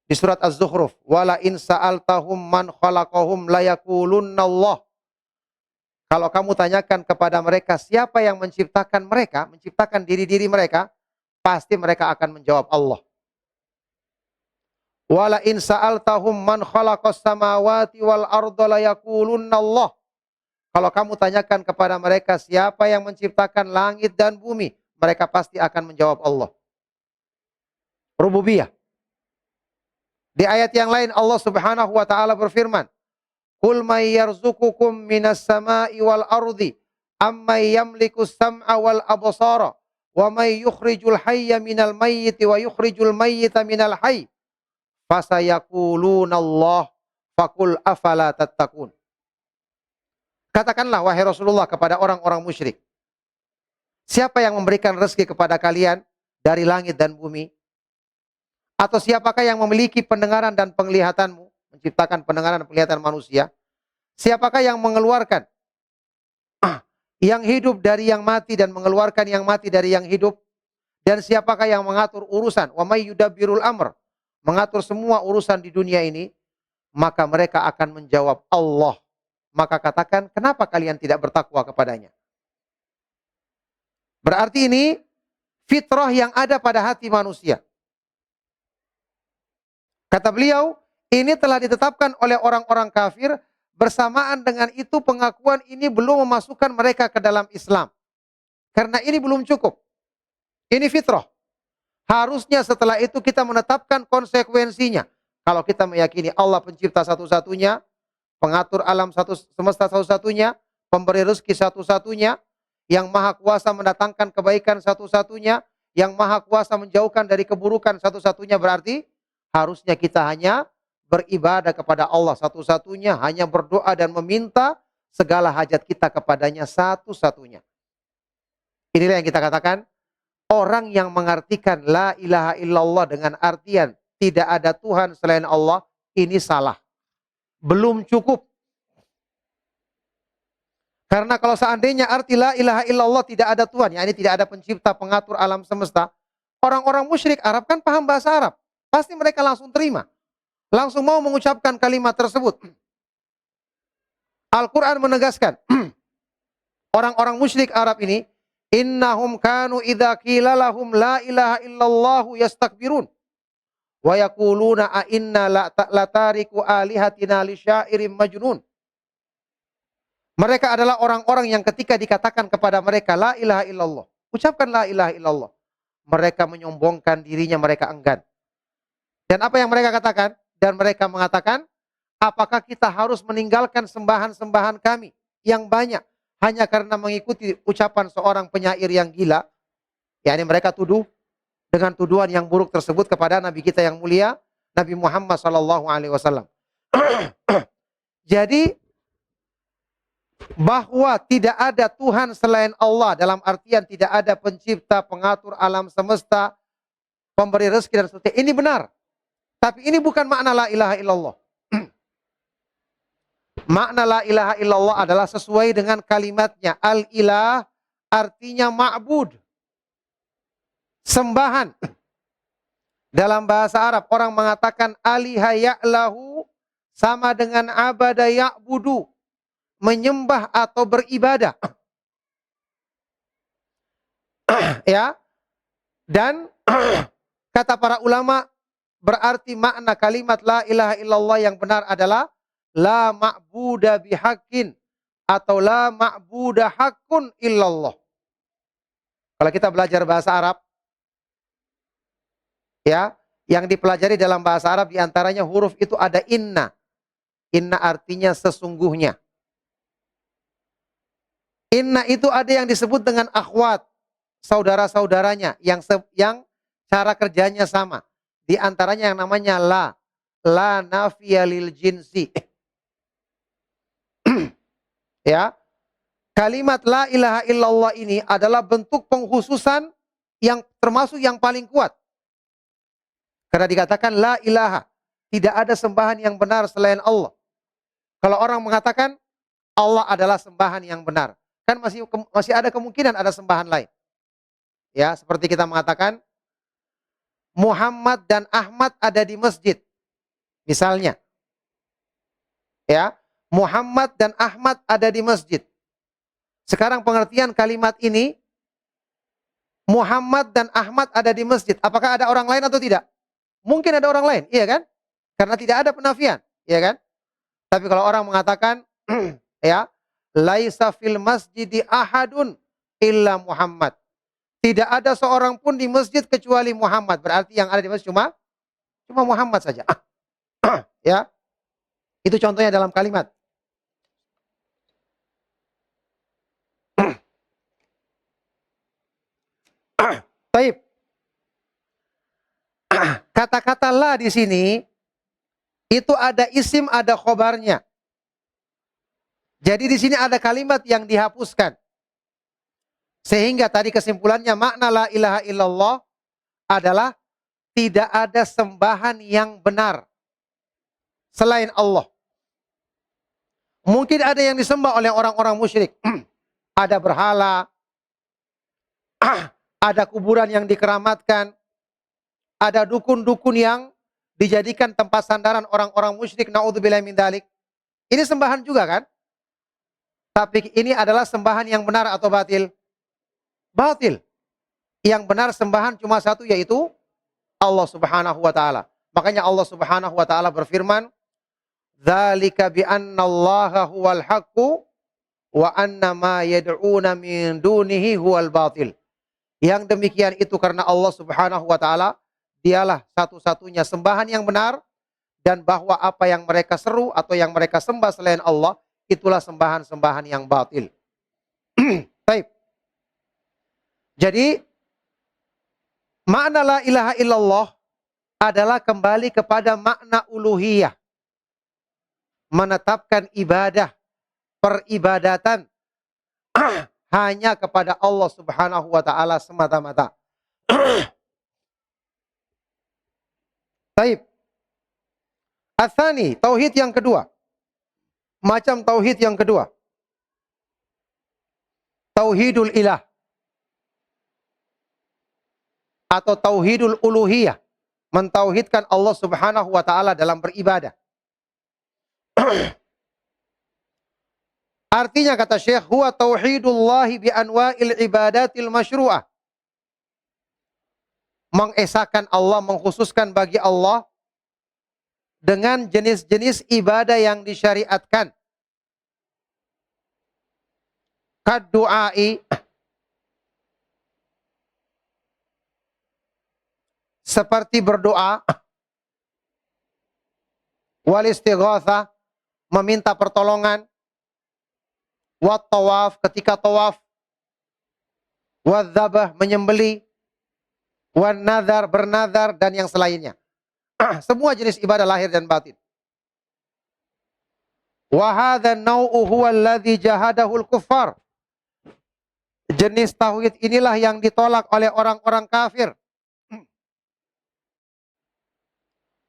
di surat Az-Zukhruf, wala in sa'altahum man khalaqahum layakulunallah. Kalau kamu tanyakan kepada mereka siapa yang menciptakan mereka, menciptakan diri-diri mereka, pasti mereka akan menjawab Allah. Wala in sa'altahum man khalaqas samawati wal arda layakulunallah. Kalau kamu tanyakan kepada mereka siapa yang menciptakan langit dan bumi, mereka pasti akan menjawab Allah. rububiyah. Di ayat yang lain Allah Subhanahu wa taala berfirman, "Qul may yarzuqukum minas sama'i wal ardi, amman yamliku sam'a wal absara, wa may yukhrijul hayya minal mayyiti wa yukhrijul mayyita minal hayy, fasayaquluna Allah, faqul afala tattaqun." Katakanlah wahai Rasulullah kepada orang-orang musyrik, siapa yang memberikan rezeki kepada kalian dari langit dan bumi? Atau siapakah yang memiliki pendengaran dan penglihatanmu, menciptakan pendengaran dan penglihatan manusia? Siapakah yang mengeluarkan yang hidup dari yang mati dan mengeluarkan yang mati dari yang hidup? Dan siapakah yang mengatur urusan? Wa may yudabbirul amr, mengatur semua urusan di dunia ini? Maka mereka akan menjawab Allah. Maka katakan, kenapa kalian tidak bertakwa kepadanya? Berarti ini fitrah yang ada pada hati manusia. Kata beliau, ini telah ditetapkan oleh orang-orang kafir, bersamaan dengan itu pengakuan ini belum memasukkan mereka ke dalam Islam. Karena ini belum cukup. Ini fitrah. Harusnya setelah itu kita menetapkan konsekuensinya. Kalau kita meyakini Allah pencipta satu-satunya, pengatur alam semesta satu-satunya, pemberi rezeki satu-satunya, yang maha kuasa mendatangkan kebaikan satu-satunya, yang maha kuasa menjauhkan dari keburukan satu-satunya, berarti harusnya kita hanya beribadah kepada Allah satu-satunya, hanya berdoa dan meminta segala hajat kita kepadanya satu-satunya. Inilah yang kita katakan, orang yang mengartikan la ilaha illallah dengan artian tidak ada Tuhan selain Allah, ini salah. Belum cukup. Karena kalau seandainya arti la ilaha illallah tidak ada Tuhan, yakni tidak ada pencipta, pengatur alam semesta, orang-orang musyrik Arab kan paham bahasa Arab. Pasti mereka langsung terima. Langsung mau mengucapkan kalimat tersebut. Al-Quran menegaskan, orang-orang musyrik Arab ini, innahum kanu idza qila lahum la ilaha illallah yastakbirun wa yaquluna a inna la tariku alihatina li syairin majnun. Mereka adalah orang-orang yang ketika dikatakan kepada mereka la ilaha illallah, ucapkan la ilaha illallah, mereka menyombongkan dirinya, mereka enggan. Dan apa yang mereka katakan? Dan mereka mengatakan, apakah kita harus meninggalkan sembahan-sembahan kami yang banyak hanya karena mengikuti ucapan seorang penyair yang gila? yakni mereka tuduh dengan tuduhan yang buruk tersebut kepada Nabi kita yang mulia, Nabi Muhammad SAW. Jadi, bahwa tidak ada Tuhan selain Allah, dalam artian tidak ada pencipta, pengatur alam semesta, pemberi rezeki dan seterusnya, ini benar. Tapi ini bukan makna la ilaha illallah. Makna la ilaha illallah adalah sesuai dengan kalimatnya. Al-ilah artinya ma'bud, sembahan. Dalam bahasa Arab orang mengatakan aliha ya'lahu sama dengan abada ya'budu, menyembah atau beribadah. Ya. Dan kata para ulama, berarti makna kalimat la ilaha illallah yang benar adalah la ma'buda bihaqqin atau la ma'buda haqqun illallah. Kalau kita belajar bahasa Arab, ya, yang dipelajari dalam bahasa Arab diantaranya huruf itu ada inna. Inna artinya sesungguhnya. Inna itu ada yang disebut dengan akhwat, saudara-saudaranya yang cara kerjanya sama. Di antaranya yang namanya la nafiya lil jinsi. Ya. Kalimat la ilaha illallah ini adalah bentuk pengkhususan yang termasuk yang paling kuat. Karena dikatakan la ilaha, tidak ada sembahan yang benar selain Allah. Kalau orang mengatakan Allah adalah sembahan yang benar, kan masih ada kemungkinan ada sembahan lain. Ya, seperti kita mengatakan Muhammad dan Ahmad ada di masjid. Misalnya. Ya, Muhammad dan Ahmad ada di masjid. Sekarang pengertian kalimat ini, Muhammad dan Ahmad ada di masjid. Apakah ada orang lain atau tidak? Mungkin ada orang lain, iya kan? Karena tidak ada penafian, iya kan? Tapi kalau orang mengatakan, ya, laisa fil masjidi ahadun illa Muhammad. Tidak ada seorang pun di masjid kecuali Muhammad. Berarti yang ada di masjid cuma Muhammad saja. Ya, itu contohnya dalam kalimat. Baik. Kata-kata la di sini itu ada isim, ada khobarnya. Jadi di sini ada kalimat yang dihapuskan. Sehingga tadi kesimpulannya makna la ilaha illallah adalah tidak ada sembahan yang benar selain Allah. Mungkin ada yang disembah oleh orang-orang musyrik. Ada berhala, ada kuburan yang dikeramatkan, ada dukun-dukun yang dijadikan tempat sandaran orang-orang musyrik. Naudzubillahi min dzalik. Ini sembahan juga kan? Tapi ini adalah sembahan yang benar atau batil? Batil. Yang benar sembahan cuma satu, yaitu Allah Subhanahu wa taala. Makanya Allah Subhanahu wa taala berfirman, "Dzalika bi annallaha huwal haqqu wa anna ma yad'una min dunihi huwal batil." Yang demikian itu karena Allah Subhanahu wa taala dialah satu-satunya sembahan yang benar, dan bahwa apa yang mereka seru atau yang mereka sembah selain Allah itulah sembahan-sembahan yang batil. Baik. Jadi makna la ilaha illallah adalah kembali kepada makna uluhiyah. Menetapkan ibadah, peribadatan hanya kepada Allah Subhanahu wa taala semata-mata. Baik. Atsani, tauhid yang kedua. Macam tauhid yang kedua. Tauhidul ilah. Atau tauhidul uluhiyah. Mentauhidkan Allah Subhanahu wa taala dalam beribadah. Artinya kata Syekh, huwa tauhidullahi bi anwa'il ibadatil masyru'ah. Mengesahkan Allah, mengkhususkan bagi Allah dengan jenis-jenis ibadah yang disyariatkan. Kaddu'ai, seperti berdoa, wal istighatsah, meminta pertolongan, wat tawaf, ketika tawaf, wal dzabah, menyembeli, wan nazar, bernazar, dan yang selainnya. Semua jenis ibadah lahir dan batin. Wa hadza an-naw'u huwa alladhi jahadahu al-kuffar. Jenis tauhid inilah yang ditolak oleh orang-orang kafir.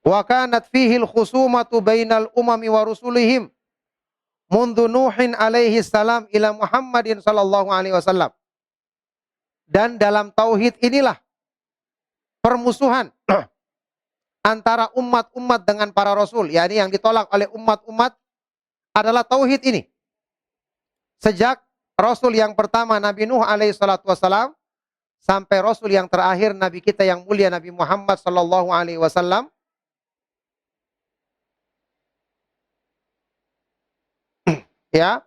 Wa kanat fihi al-khusumatu bainal umami wa rusulihim mundu Nuhin alaihi salam ila Muhammadin sallallahu alaihi wasallam. Dan dalam tauhid inilah permusuhan antara umat-umat dengan para rasul, yakni yang ditolak oleh umat-umat adalah tauhid ini. Sejak rasul yang pertama Nabi Nuh alaihi salatu wasallam sampai rasul yang terakhir Nabi kita yang mulia Nabi Muhammad sallallahu alaihi wasallam. Ya.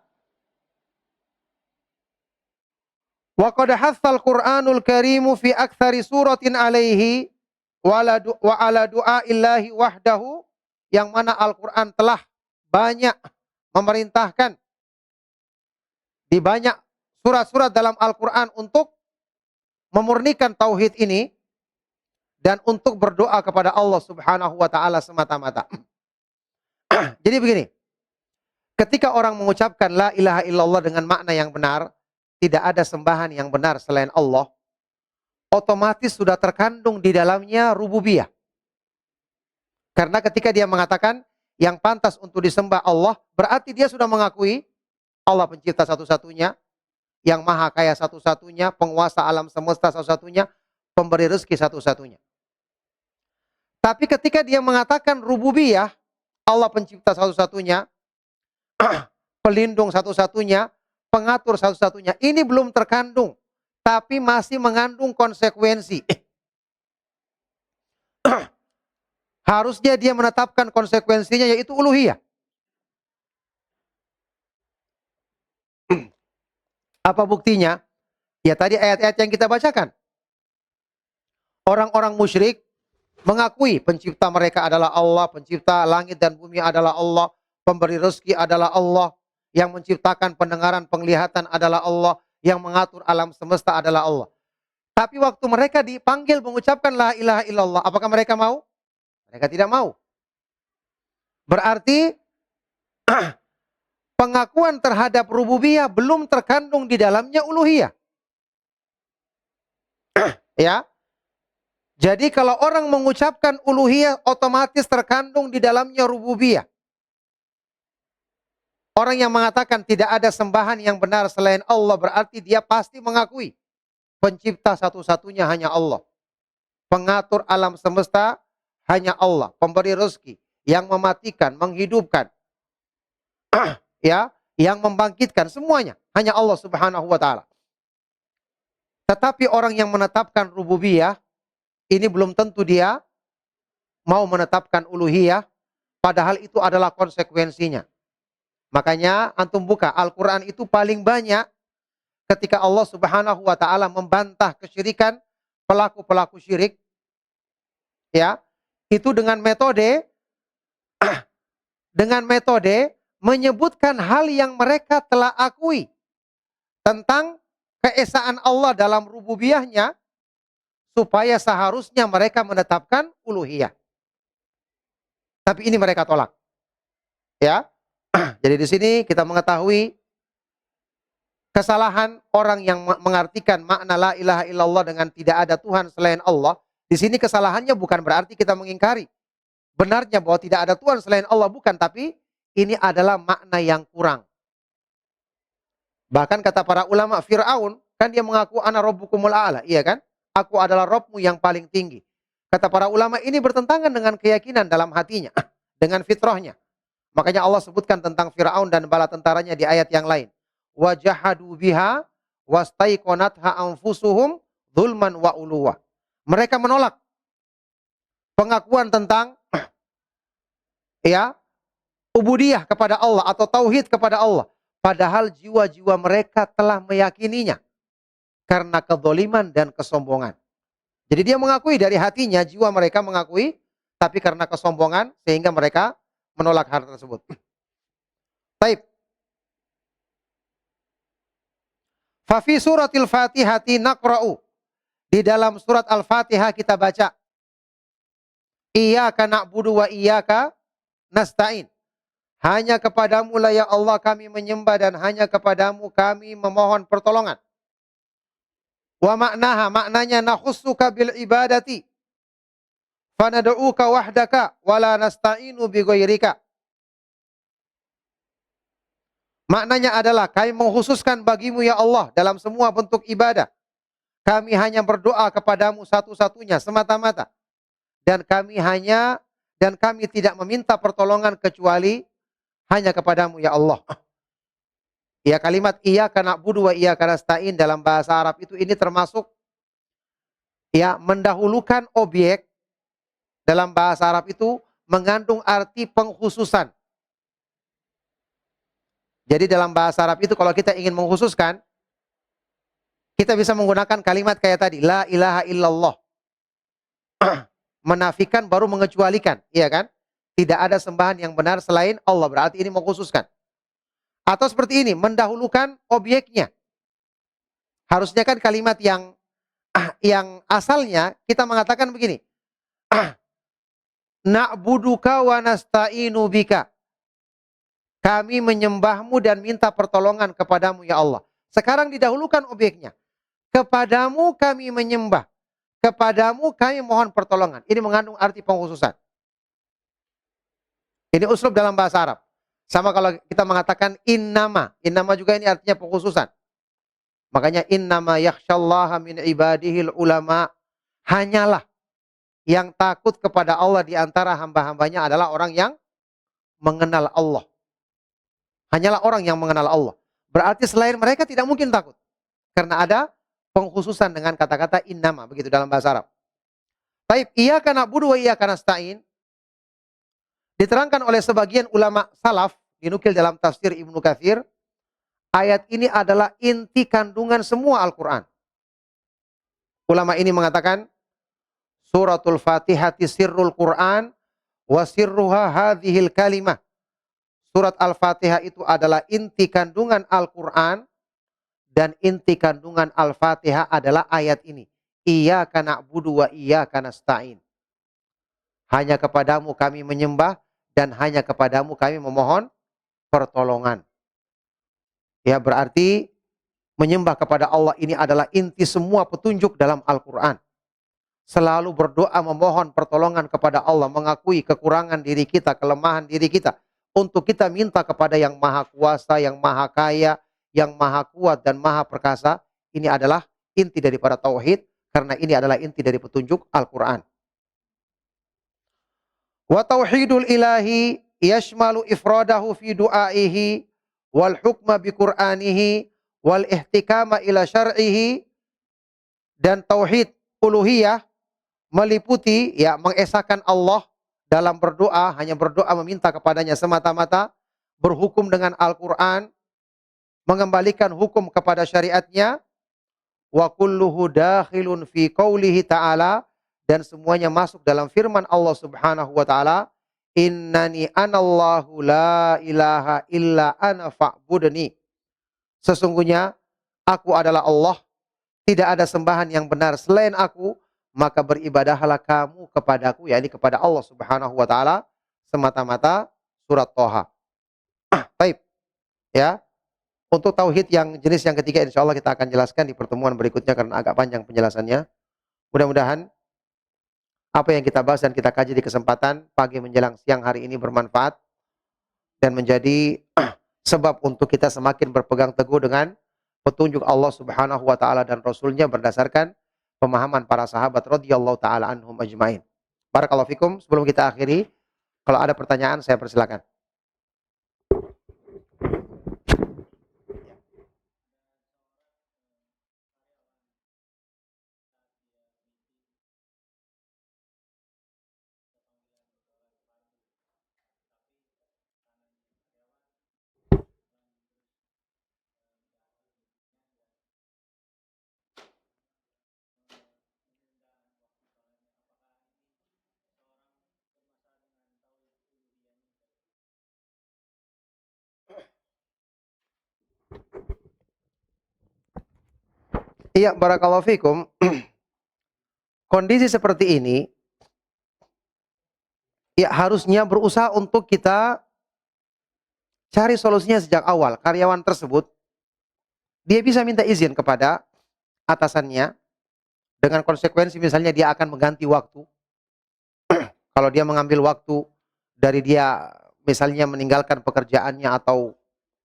Wa qad hatsal Qur'anul Karim fi aktsari suratin alaihi wa ala du'aillahi wahdahu, yang mana Al-Qur'an telah banyak memerintahkan di banyak surat-surat dalam Al-Qur'an untuk memurnikan tauhid ini dan untuk berdoa kepada Allah Subhanahu wa taala semata-mata. Jadi begini, ketika orang mengucapkan la ilaha illallah dengan makna yang benar, tidak ada sembahan yang benar selain Allah, otomatis sudah terkandung di dalamnya rububiyah. Karena ketika dia mengatakan yang pantas untuk disembah Allah, berarti dia sudah mengakui Allah pencipta satu-satunya, yang maha kaya satu-satunya, penguasa alam semesta satu-satunya, pemberi rezeki satu-satunya. Tapi ketika dia mengatakan rububiyah, Allah pencipta satu-satunya, pelindung satu-satunya, pengatur satu-satunya, ini belum terkandung, tapi masih mengandung konsekuensi. Harusnya dia menetapkan konsekuensinya, yaitu uluhiyah. Apa buktinya? Ya tadi ayat-ayat yang kita bacakan. Orang-orang musyrik mengakui pencipta mereka adalah Allah, pencipta langit dan bumi adalah Allah, pemberi rezeki adalah Allah, yang menciptakan pendengaran, penglihatan adalah Allah, yang mengatur alam semesta adalah Allah. Tapi waktu mereka dipanggil mengucapkan la ilaha illallah, apakah mereka mau? Mereka tidak mau. Berarti pengakuan terhadap rububiyah belum terkandung di dalamnya uluhiyah. Ya. Jadi kalau orang mengucapkan uluhiyah otomatis terkandung di dalamnya rububiyah. Orang yang mengatakan tidak ada sembahan yang benar selain Allah berarti dia pasti mengakui pencipta satu-satunya hanya Allah. Pengatur alam semesta hanya Allah, pemberi rezeki, yang mematikan, menghidupkan. Ya, yang membangkitkan semuanya hanya Allah Subhanahu wa taala. Tetapi orang yang menetapkan rububiyah ini belum tentu dia mau menetapkan uluhiyah, padahal itu adalah konsekuensinya. Makanya antum buka Al-Quran itu paling banyak ketika Allah Subhanahu wa taala membantah kesyirikan pelaku-pelaku syirik, ya, itu dengan metode menyebutkan hal yang mereka telah akui tentang keesaan Allah dalam rububiyahnya, supaya seharusnya mereka menetapkan uluhiyah. Tapi ini mereka tolak. Ya. Jadi di sini kita mengetahui kesalahan orang yang mengartikan makna la ilaha illallah dengan tidak ada Tuhan selain Allah. Di sini kesalahannya bukan berarti kita mengingkari benarnya bahwa tidak ada Tuhan selain Allah, bukan, tapi ini adalah makna yang kurang. Bahkan kata para ulama, Fir'aun kan dia mengaku ana rabbukumul a'la, iya kan? Aku adalah Robmu yang paling tinggi. Kata para ulama ini bertentangan dengan keyakinan dalam hatinya, dengan fitrahnya. Makanya Allah sebutkan tentang Fir'aun dan bala tentaranya di ayat yang lain. Wajahadu biha wastaiqonatha anfusuhum zulman wa uluwa. Mereka menolak pengakuan tentang ya ubudiyah kepada Allah atau tauhid kepada Allah. Padahal jiwa-jiwa mereka telah meyakininya karena kezaliman dan kesombongan. Jadi dia mengakui dari hatinya, jiwa mereka mengakui, tapi karena kesombongan sehingga mereka menolak hal tersebut. Baik. Fa fi suratil Fatihati naqra'u. Di dalam surat Al-Fatihah kita baca, Iyyaka na'budu wa iyyaka nasta'in. Hanya kepadamu lah ya Allah kami menyembah dan hanya kepadamu kami memohon pertolongan. Wa maknaha, maknanya nakhussuka bil ibadati. Fanad'uka wahdaka wala nasta'inu bi ghairika. Maknanya adalah kami mengkhususkan bagimu ya Allah dalam semua bentuk ibadah. Kami hanya berdoa kepadamu satu-satunya semata-mata. Dan kami tidak meminta pertolongan kecuali hanya kepadamu ya Allah. Ya, kalimat iyyaka na'budu wa iyyaka nasta'in dalam bahasa Arab itu ini termasuk ya mendahulukan objek. Dalam bahasa Arab itu mengandung arti pengkhususan. Jadi dalam bahasa Arab itu kalau kita ingin mengkhususkan, kita bisa menggunakan kalimat kayak tadi, la ilaha illallah. Menafikan baru mengecualikan, iya kan? Tidak ada sembahan yang benar selain Allah, berarti ini mengkhususkan. Atau seperti ini, mendahulukan objeknya. Harusnya kan kalimat yang asalnya kita mengatakan begini. Na'buduka wa nasta'inu bika. Kami menyembahmu dan minta pertolongan kepadamu ya Allah. Sekarang didahulukan objeknya. Kepadamu kami menyembah. Kepadamu kami mohon pertolongan. Ini mengandung arti pengkhususan. Ini uslub dalam bahasa Arab. Sama kalau kita mengatakan innama. Innama juga ini artinya pengkhususan. Makanya innama yakhsyallaha min ibadihil ulama. Hanyalah yang takut kepada Allah di antara hamba-hambanya adalah orang yang mengenal Allah. Hanyalah orang yang mengenal Allah. Berarti selain mereka tidak mungkin takut. Karena ada pengkhususan dengan kata-kata innama. Begitu dalam bahasa Arab. Baik, iyyaka na'budu wa iyyaka nasta'in. Diterangkan oleh sebagian ulama salaf, dinukil dalam tafsir Ibnu Katsir, ayat ini adalah inti kandungan semua Al-Quran. Ulama ini mengatakan suratul Fatihati sirrul Quran wa sirruha hadhil kalimah. Surat Al-Fatihah itu adalah inti kandungan Al-Quran dan inti kandungan Al-Fatihah adalah ayat ini. Iyyaka na'budu wa iyyaka nasta'in. Hanya kepadamu kami menyembah dan hanya kepadamu kami memohon pertolongan. Ya, berarti menyembah kepada Allah ini adalah inti semua petunjuk dalam Al-Quran. Selalu berdoa memohon pertolongan kepada Allah, mengakui kekurangan diri kita, kelemahan diri kita. Untuk kita minta kepada yang maha kuasa, yang maha kaya, yang maha kuat dan maha perkasa. Ini adalah inti daripada tauhid, karena ini adalah inti dari petunjuk Al-Quran. Wa tauhidul ilahi yashmalu ifradahu fi du'aihi wal hukma bi Qur'anihi wal ihtikama ila syar'ihi. Dan tauhid uluhiyah meliputi ya mengesahkan Allah dalam berdoa, hanya berdoa meminta kepadanya semata-mata, berhukum dengan Al-Qur'an, mengembalikan hukum kepada syariatnya, wa kulluhu dakhilun fi qaulihi ta'ala, dan semuanya masuk dalam firman Allah Subhanahu wa taala, innani anallahu la ilaha illa ana fa'budni. Sesungguhnya aku adalah Allah, tidak ada sembahan yang benar selain aku, maka beribadahlah kamu kepadaku, yakni kepada Allah Subhanahu wa taala semata-mata. Surat Thaha. Baik. Ya. Untuk tauhid yang jenis yang ketiga insyaallah kita akan jelaskan di pertemuan berikutnya karena agak panjang penjelasannya. Mudah-mudahan apa yang kita bahas dan kita kaji di kesempatan pagi menjelang siang hari ini bermanfaat dan menjadi sebab untuk kita semakin berpegang teguh dengan petunjuk Allah Subhanahu wa taala dan Rasulnya berdasarkan pemahaman para sahabat radhiyallahu taala anhum ajmain. Barakallahu fikum. Sebelum kita akhiri, kalau ada pertanyaan saya persilakan. Iya, barakallahu fikum. Kondisi seperti ini ya harusnya berusaha untuk kita cari solusinya sejak awal. Karyawan tersebut dia bisa minta izin kepada atasannya dengan konsekuensi misalnya dia akan mengganti waktu. Kalau dia mengambil waktu dari dia misalnya meninggalkan pekerjaannya atau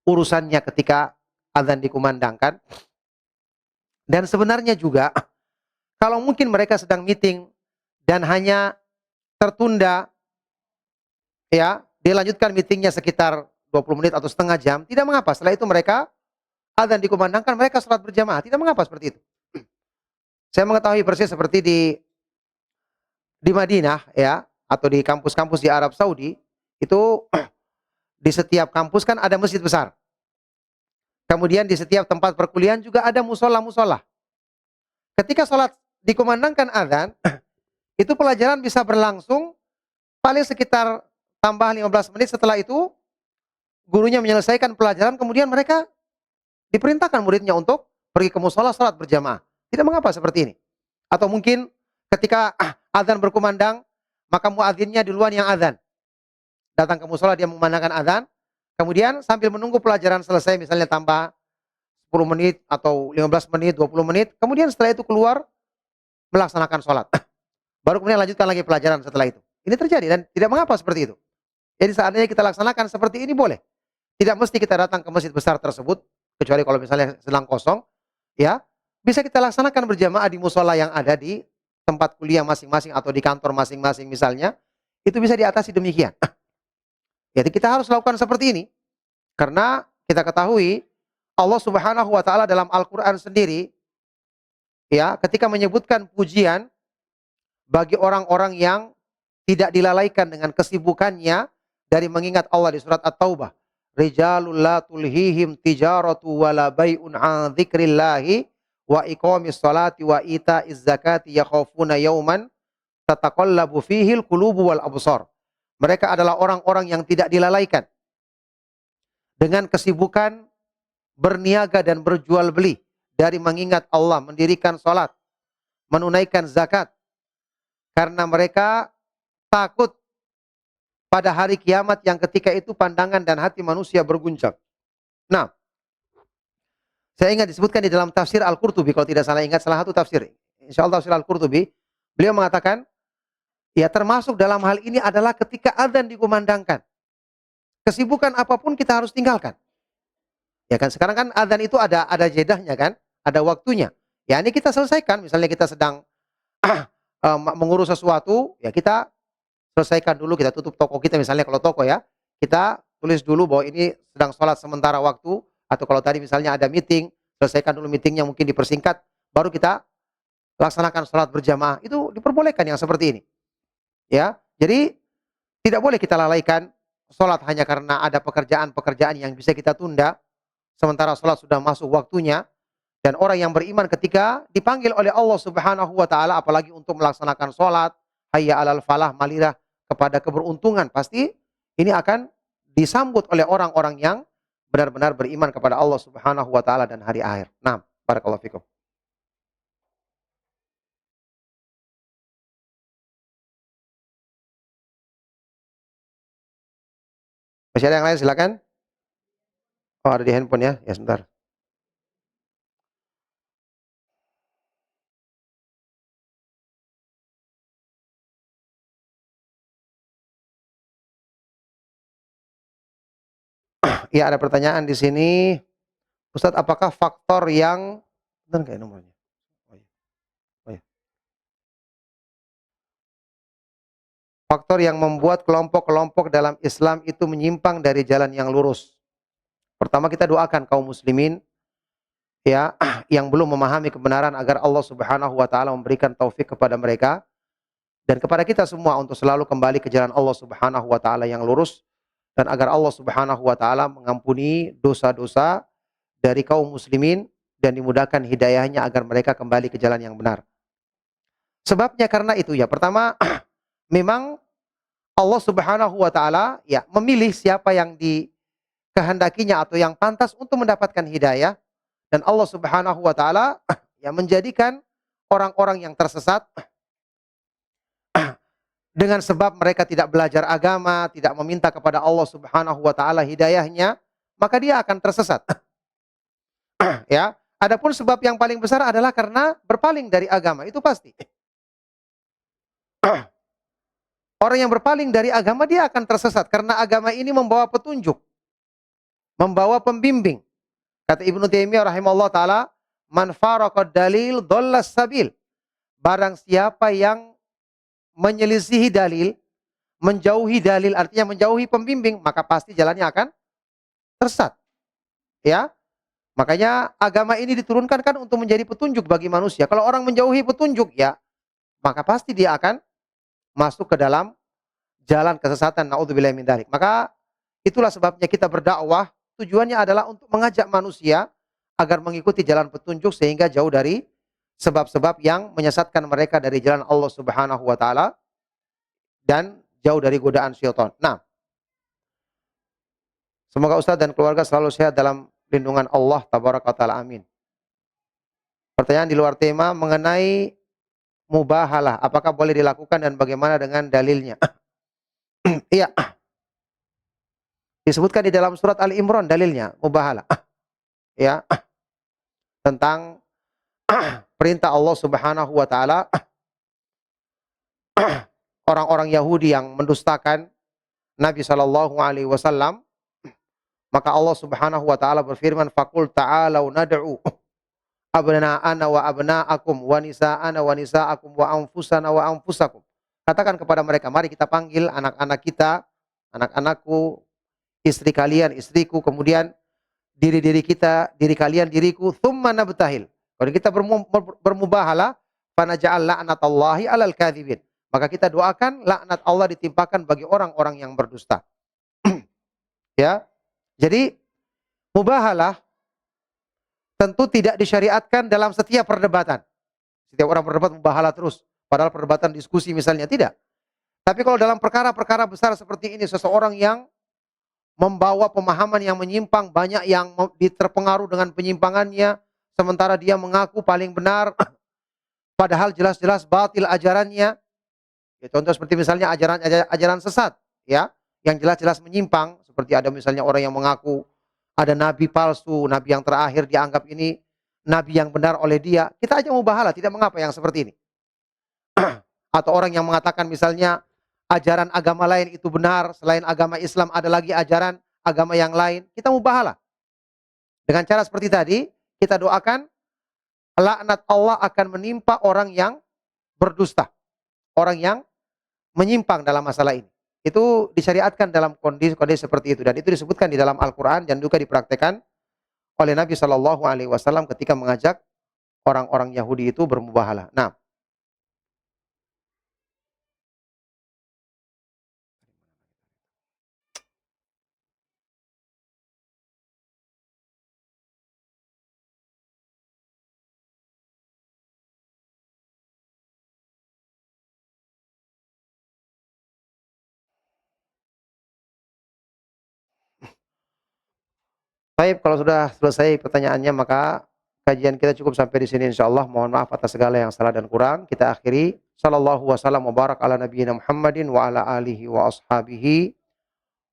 urusannya ketika azan dikumandangkan. Dan sebenarnya juga kalau mungkin mereka sedang meeting dan hanya tertunda, ya, dilanjutkan meetingnya sekitar 20 menit atau setengah jam, tidak mengapa. Setelah itu mereka azan dikumandangkan, mereka salat berjamaah, tidak mengapa seperti itu. Saya mengetahui persis seperti di Madinah, ya, atau di kampus-kampus di Arab Saudi, itu di setiap kampus kan ada masjid besar. Kemudian di setiap tempat perkuliahan juga ada musola-musola. Ketika sholat dikumandangkan azan, itu pelajaran bisa berlangsung paling sekitar tambah 15 menit. Setelah itu gurunya menyelesaikan pelajaran, kemudian mereka diperintahkan muridnya untuk pergi ke musola sholat berjamaah. Tidak mengapa seperti ini. Atau mungkin ketika azan berkumandang, maka muadzinnya duluan yang azan. Datang ke musola dia memandangkan azan, kemudian sambil menunggu pelajaran selesai, misalnya tambah 10 menit atau 15 menit, 20 menit, kemudian setelah itu keluar melaksanakan sholat. Baru kemudian lanjutkan lagi pelajaran setelah itu. Ini terjadi dan tidak mengapa seperti itu. Jadi seandainya kita laksanakan seperti ini boleh. Tidak mesti kita datang ke masjid besar tersebut, kecuali kalau misalnya sedang kosong, ya. Bisa kita laksanakan berjamaah di musola yang ada di tempat kuliah masing-masing atau di kantor masing-masing misalnya. Itu bisa diatasi demikian. Jadi kita harus lakukan seperti ini. Karena kita ketahui Allah Subhanahu wa taala dalam Al-Qur'an sendiri, ya, ketika menyebutkan pujian bagi orang-orang yang tidak dilalaikan dengan kesibukannya dari mengingat Allah di surat At-Taubah. Rijalul la tulhihim tijaratu wala bai'un an dzikrillahi wa iqamis sholati wa ita'iz zakati yakhafuna yauman tataqallabu fihil qulubu wal absar. Mereka adalah orang-orang yang tidak dilalaikan dengan kesibukan berniaga dan berjual beli dari mengingat Allah, mendirikan salat, menunaikan zakat, karena mereka takut pada hari kiamat yang ketika itu pandangan dan hati manusia berguncang. Nah, saya ingat disebutkan di dalam tafsir Al-Qurtubi, kalau tidak salah ingat, salah satu tafsir, insyaallah tafsir Al-Qurtubi, beliau mengatakan, ya termasuk dalam hal ini adalah ketika adzan dikumandangkan. Kesibukan apapun kita harus tinggalkan. Ya kan, sekarang kan adzan itu ada jedahnya kan, ada waktunya. Ya ini kita selesaikan, misalnya kita sedang mengurus sesuatu, ya kita selesaikan dulu, kita tutup toko kita misalnya kalau toko ya. Kita tulis dulu bahwa ini sedang sholat sementara waktu, atau kalau tadi misalnya ada meeting, selesaikan dulu meetingnya mungkin dipersingkat, baru kita laksanakan sholat berjamaah. Itu diperbolehkan yang seperti ini. Ya, jadi tidak boleh kita lalaikan sholat hanya karena ada pekerjaan-pekerjaan yang bisa kita tunda, sementara sholat sudah masuk waktunya. Dan orang yang beriman ketika dipanggil oleh Allah Subhanahu wa taala, apalagi untuk melaksanakan sholat, hayya 'alal falah, malirah kepada keberuntungan, pasti ini akan disambut oleh orang-orang yang benar-benar beriman kepada Allah Subhanahu wa taala dan hari akhir. Nah, barakallahu fikum. Masih ada yang lain silakan. Oh, ada di handphone ya. Ya, sebentar. Ya, ada pertanyaan di sini. Ustadz, apakah faktor yang benar nggak ya nomornya? Oh, iya. Oh, iya. Faktor yang membuat kelompok-kelompok dalam Islam itu menyimpang dari jalan yang lurus. Pertama, kita doakan kaum muslimin ya yang belum memahami kebenaran agar Allah Subhanahu wa taala memberikan taufik kepada mereka dan kepada kita semua untuk selalu kembali ke jalan Allah Subhanahu wa taala yang lurus, dan agar Allah Subhanahu wa taala mengampuni dosa-dosa dari kaum muslimin dan dimudahkan hidayahnya agar mereka kembali ke jalan yang benar. Sebabnya karena itu ya, pertama memang Allah Subhanahu wa taala ya memilih siapa yang dikehendakinya atau yang pantas untuk mendapatkan hidayah, dan Allah Subhanahu wa taala ya menjadikan orang-orang yang tersesat dengan sebab mereka tidak belajar agama, tidak meminta kepada Allah Subhanahu wa taala hidayahnya, maka dia akan tersesat. Ya. Adapun sebab yang paling besar adalah karena berpaling dari agama, itu pasti. Orang yang berpaling dari agama dia akan tersesat karena agama ini membawa petunjuk, membawa pembimbing. Kata Ibnu Taimiyah rahimahullah taala, "Man faraqad dalil dhallas sabil." Barang siapa yang menyelisihi dalil, menjauhi dalil artinya menjauhi pembimbing, maka pasti jalannya akan tersesat. Ya. Makanya agama ini diturunkan kan untuk menjadi petunjuk bagi manusia. Kalau orang menjauhi petunjuk ya, maka pasti dia akan masuk ke dalam jalan kesesatan. Naudzubillahi min dzalik. Maka itulah sebabnya kita berdakwah, tujuannya adalah untuk mengajak manusia agar mengikuti jalan petunjuk sehingga jauh dari sebab-sebab yang menyesatkan mereka dari jalan Allah Subhanahu wa taala dan jauh dari godaan syaitan. Nah, semoga Ustaz dan keluarga selalu sehat dalam lindungan Allah tabaraka taala, amin. Pertanyaan di luar tema mengenai mubahalah, apakah boleh dilakukan dan bagaimana dengan dalilnya? Iya, disebutkan di dalam surat Ali Imran dalilnya mubahalah. Ya, tentang perintah Allah Subhanahu wa taala orang-orang Yahudi yang mendustakan Nabi sallallahu alaihi wasallam, maka Allah Subhanahu wa taala berfirman, "Faqul ta'alau nad'u abna'ana wa abna'akum wa nisa'ana wa nisa'akum wa anfusana wa anfusakum." Katakan kepada mereka, mari kita panggil anak-anak kita, anak-anakku, istri kalian, istriku, kemudian diri-diri kita, diri kalian, diriku, tsumma nabtahil. Kalau kita bermubahalah, fanaja'al la'natallahi 'alal kadzibin. Maka kita doakan laknat Allah ditimpakan bagi orang-orang yang berdusta. Ya. Jadi mubahalah tentu tidak disyariatkan dalam setiap perdebatan. Setiap orang berdebat membahala terus. Padahal perdebatan diskusi misalnya tidak. Tapi kalau dalam perkara-perkara besar seperti ini, seseorang yang membawa pemahaman yang menyimpang, banyak yang terpengaruh dengan penyimpangannya, sementara dia mengaku paling benar, padahal jelas-jelas batil ajarannya. Ya, contoh seperti misalnya ajaran sesat, ya, yang jelas-jelas menyimpang, seperti ada misalnya orang yang mengaku ada nabi palsu, nabi yang terakhir dianggap ini nabi yang benar oleh dia. Kita aja mau bahala, tidak mengapa yang seperti ini. Atau orang yang mengatakan misalnya ajaran agama lain itu benar, selain agama Islam ada lagi ajaran agama yang lain, kita mubahalah. Dengan cara seperti tadi, kita doakan laknat Allah akan menimpa orang yang berdusta, orang yang menyimpang dalam masalah ini. Itu disyariatkan dalam kondisi seperti itu, dan itu disebutkan di dalam Al-Quran dan juga dipraktekkan oleh Nabi Shallallahu Alaihi Wasallam ketika mengajak orang-orang Yahudi itu bermubahalah. Nah, baik, kalau sudah selesai pertanyaannya, maka kajian kita cukup sampai di sini insyaallah. Mohon maaf atas segala yang salah dan kurang. Kita akhiri. Sallallahu wasallam wa barak ala nabiyina Muhammadin wa ala alihi wa ashabihi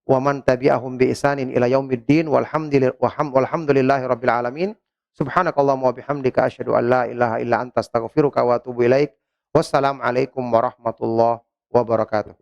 wa man tabi'ahum bi ihsanin ila yaumiddin walhamdulillahi rabbil alamin. Subhanakallahumma wa bihamdika asyhadu an la ilaha illa anta astaghfiruka wa atubu ilaik. Wassalamualaikum warahmatullahi wabarakatuh.